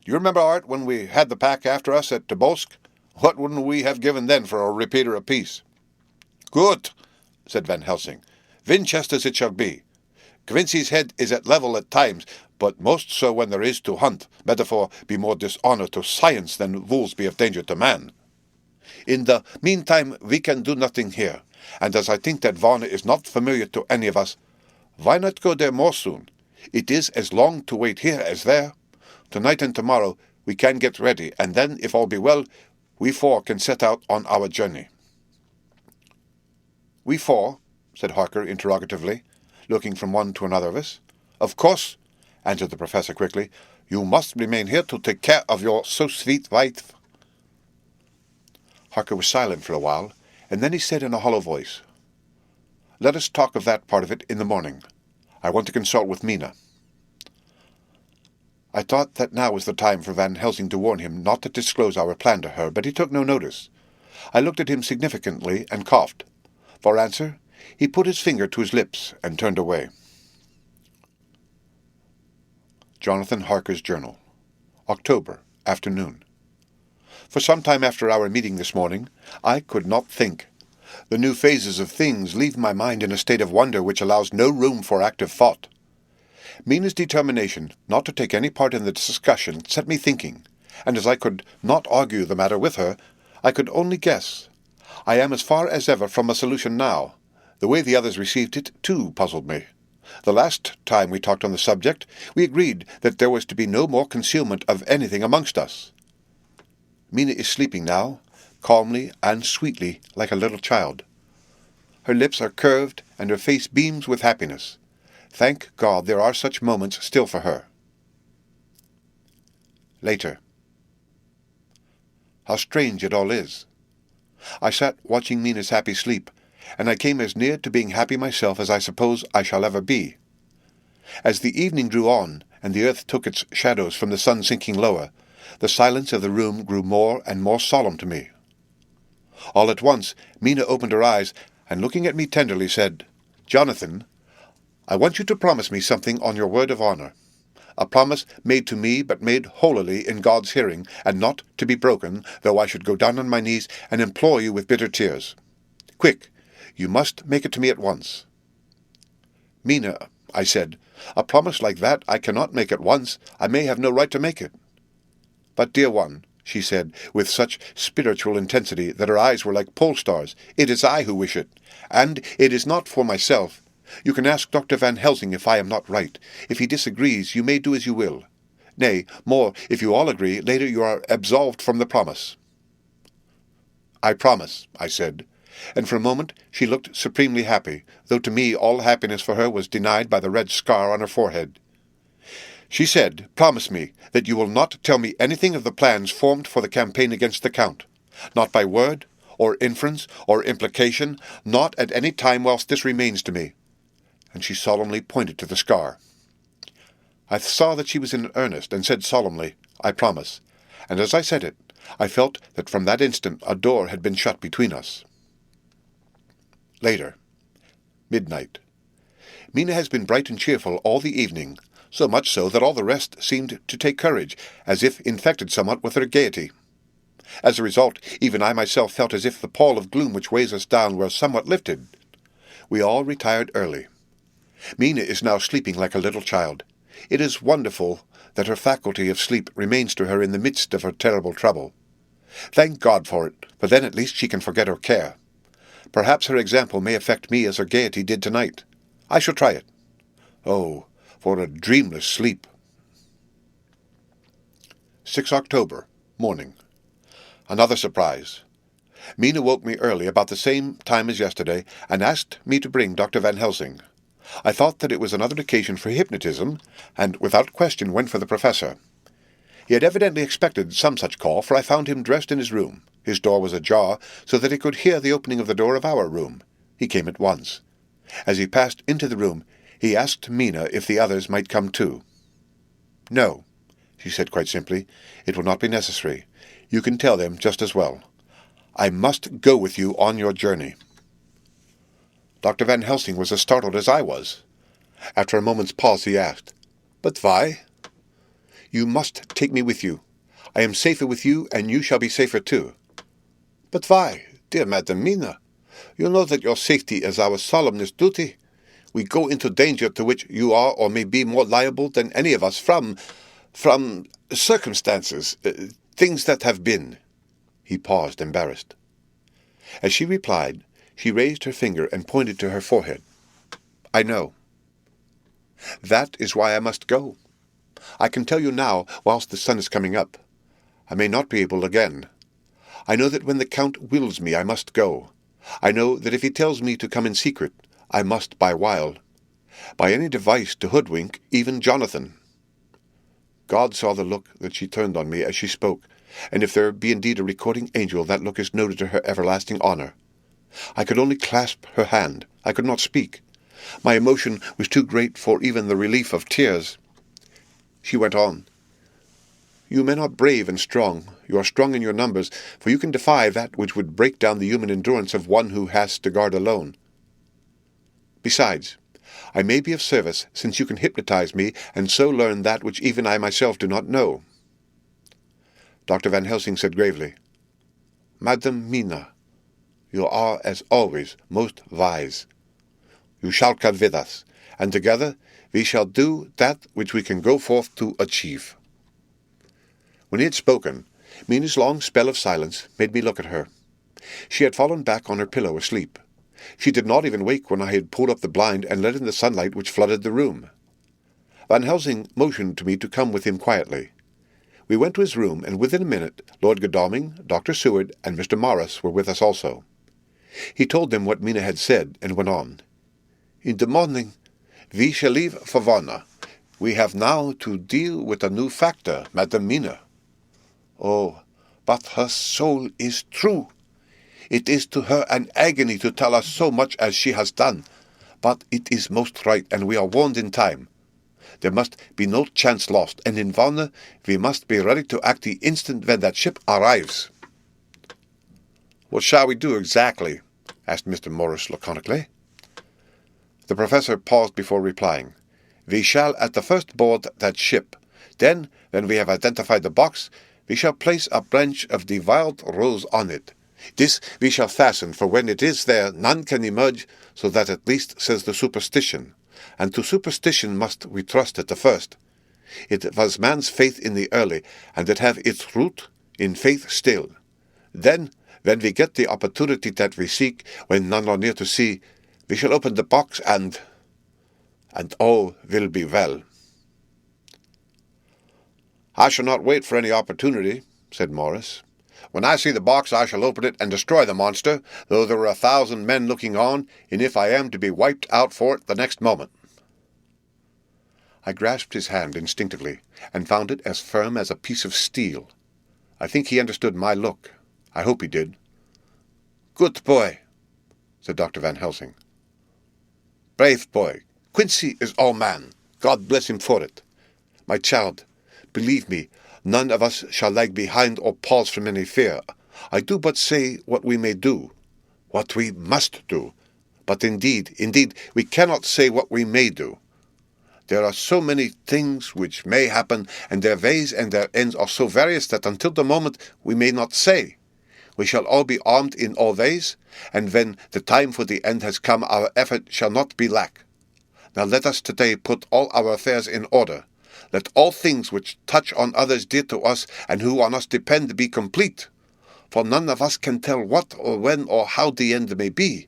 Do you remember, Art, when we had the pack after us at Tobolsk? What wouldn't we have given then for a repeater apiece?" "Good," said Van Helsing. "Winchesters it shall be. Quincy's head is at level at times, but most so when there is to hunt, metaphor be more dishonour to science than wolves be of danger to man. In the meantime we can do nothing here, and as I think that Varna is not familiar to any of us, why not go there more soon? It is as long to wait here as there. Tonight and tomorrow we can get ready, and then, if all be well, we 4 can set out on our journey." "We 4?" said Harker interrogatively, looking from one to another of us. "Of course," answered the professor quickly. "You must remain here to take care of your so sweet wife." Harker was silent for a while, and then he said in a hollow voice, "Let us talk of that part of it in the morning. I want to consult with Mina." I thought that now was the time for Van Helsing to warn him not to disclose our plan to her, but he took no notice. I looked at him significantly and coughed. For answer, he put his finger to his lips and turned away. Jonathan Harker's Journal. October, afternoon. For some time after our meeting this morning, I could not think. The new phases of things leave my mind in a state of wonder which allows no room for active thought. Mina's determination not to take any part in the discussion set me thinking, and as I could not argue the matter with her, I could only guess. I am as far as ever from a solution now. The way the others received it, too, puzzled me. The last time we talked on the subject, we agreed that there was to be no more concealment of anything amongst us. Mina is sleeping now, calmly and sweetly, like a little child. Her lips are curved, and her face beams with happiness. Thank God there are such moments still for her. Later. How strange it all is. I sat watching Mina's happy sleep, and I came as near to being happy myself as I suppose I shall ever be. As the evening drew on, and the earth took its shadows from the sun sinking lower, the silence of the room grew more and more solemn to me. All at once, Mina opened her eyes, and looking at me tenderly said, "Jonathan, I want you to promise me something on your word of honor. A promise made to me, but made holily in God's hearing, and not to be broken, though I should go down on my knees and implore you with bitter tears. Quick, you must make it to me at once." "Mina," I said, "a promise like that I cannot make at once. I may have no right to make it." "But, dear one," she said, with such spiritual intensity that her eyes were like pole stars, "it is I who wish it, and it is not for myself. You can ask Dr. Van Helsing if I am not right. If he disagrees, you may do as you will. Nay, more, if you all agree, later you are absolved from the promise." "I promise," I said, and for a moment she looked supremely happy, though to me all happiness for her was denied by the red scar on her forehead. She said, "Promise me that you will not tell me anything of the plans formed for the campaign against the Count, not by word, or inference, or implication, not at any time whilst this remains to me." And she solemnly pointed to the scar. I saw that she was in earnest, and said solemnly, "I promise," and as I said it, I felt that from that instant a door had been shut between us. Later. Midnight. Mina has been bright and cheerful all the evening, so much so that all the rest seemed to take courage, as if infected somewhat with her gaiety. As a result, even I myself felt as if the pall of gloom which weighs us down were somewhat lifted. We all retired early. Mina is now sleeping like a little child. It is wonderful that her faculty of sleep remains to her in the midst of her terrible trouble. Thank God for it, for then at least she can forget her care. Perhaps her example may affect me as her gaiety did tonight. I shall try it. Oh, for a dreamless sleep. 6 October, morning. Another surprise. Mina woke me early, about the same time as yesterday, and asked me to bring Dr. Van Helsing. I thought that it was another occasion for hypnotism, and without question went for the professor. He had evidently expected some such call, for I found him dressed in his room. His door was ajar, so that he could hear the opening of the door of our room. He came at once. As he passed into the room, he asked Mina if the others might come too. "No," she said quite simply. "It will not be necessary. You can tell them just as well. I must go with you on your journey." Dr. Van Helsing was as startled as I was. After a moment's pause he asked, "But why?" "You must take me with you. I am safer with you, and you shall be safer too." "But why, dear Madam Mina? You know that your safety is our solemnest duty. We go into danger to which you are or may be more liable than any of us from circumstances, things that have been." He paused, embarrassed. As she replied, she raised her finger and pointed to her forehead. "I know. That is why I must go. I can tell you now, whilst the sun is coming up. I may not be able again. I know that when the Count wills me, I must go. I know that if he tells me to come in secret, I must by wile, by any device to hoodwink even Jonathan." God saw the look that she turned on me as she spoke, and if there be indeed a recording angel, that look is noted to her everlasting honor. I could only clasp her hand. I could not speak. My emotion was too great for even the relief of tears. She went on, You men are brave and strong. You are strong in your numbers, for you can defy that which would break down the human endurance of one who has to guard alone. Besides, I may be of service, since you can hypnotize me, and so learn that which even I myself do not know. Dr. Van Helsing said gravely, Madam Mina, you are, as always, most wise. You shall come with us, and together we shall do that which we can go forth to achieve. When he had spoken, Mina's long spell of silence made me look at her. She had fallen back on her pillow asleep. She did not even wake when I had pulled up the blind and let in the sunlight which flooded the room. Van Helsing motioned to me to come with him quietly. We went to his room, and within a minute Lord Godalming, Dr. Seward, and Mr. Morris were with us also. He told them what Mina had said, and went on. In the morning, we shall leave for Varna. We have now to deal with a new factor, Madam Mina. Oh, but her soul is true. It is to her an agony to tell us so much as she has done, but it is most right, and we are warned in time. There must be no chance lost, and in Varna we must be ready to act the instant when that ship arrives. What shall we do exactly? Asked Mr. Morris laconically. The professor paused before replying. We shall at the first board that ship. Then, when we have identified the box, we shall place a branch of the wild rose on it. This we shall fasten, for when it is there, none can emerge, so that at least says the superstition. And to superstition must we trust at the first. It was man's faith in the early, and it have its root in faith still. Then, when we get the opportunity that we seek, when none are near to see, we shall open the box and all will be well. I shall not wait for any opportunity, said Morris. When I see the box, I shall open it and destroy the monster, though there are 1,000 men looking on, and if I am to be wiped out for it the next moment. I grasped his hand instinctively, and found it as firm as a piece of steel. I think he understood my look. I hope he did. Good boy, said Dr. Van Helsing. Brave boy. Quincy is all man. God bless him for it. My child, believe me, none of us shall lag behind or pause from any fear. I do but say what we may do, what we must do. But indeed, we cannot say what we may do. There are so many things which may happen, and their ways and their ends are so various that until the moment we may not say. We shall all be armed in all ways, and when the time for the end has come, our effort shall not be lack. Now let us today put all our affairs in order. Let all things which touch on others dear to us, and who on us depend, be complete. For none of us can tell what or when or how the end may be.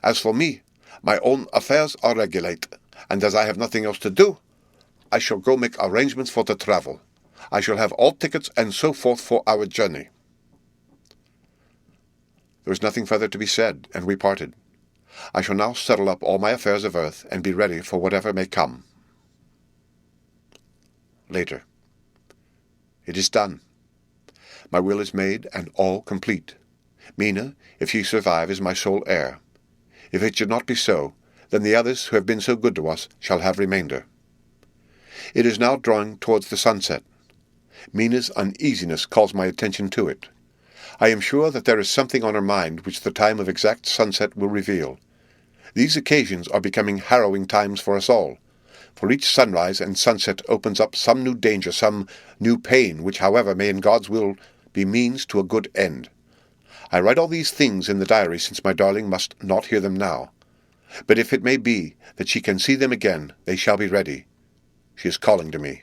As for me, my own affairs are regulate, and as I have nothing else to do, I shall go make arrangements for the travel. I shall have all tickets and so forth for our journey. There was nothing further to be said, and we parted. I shall now settle up all my affairs of earth, and be ready for whatever may come. Later. It is done. My will is made, and all complete. Mina, if she survive, is my sole heir. If it should not be so, then the others who have been so good to us shall have remainder. It is now drawing towards the sunset. Mina's uneasiness calls my attention to it. I am sure that there is something on her mind which the time of exact sunset will reveal. These occasions are becoming harrowing times for us all, for each sunrise and sunset opens up some new danger, some new pain, which, however, may in God's will be means to a good end. I write all these things in the diary, since my darling must not hear them now. But if it may be that she can see them again, they shall be ready. She is calling to me.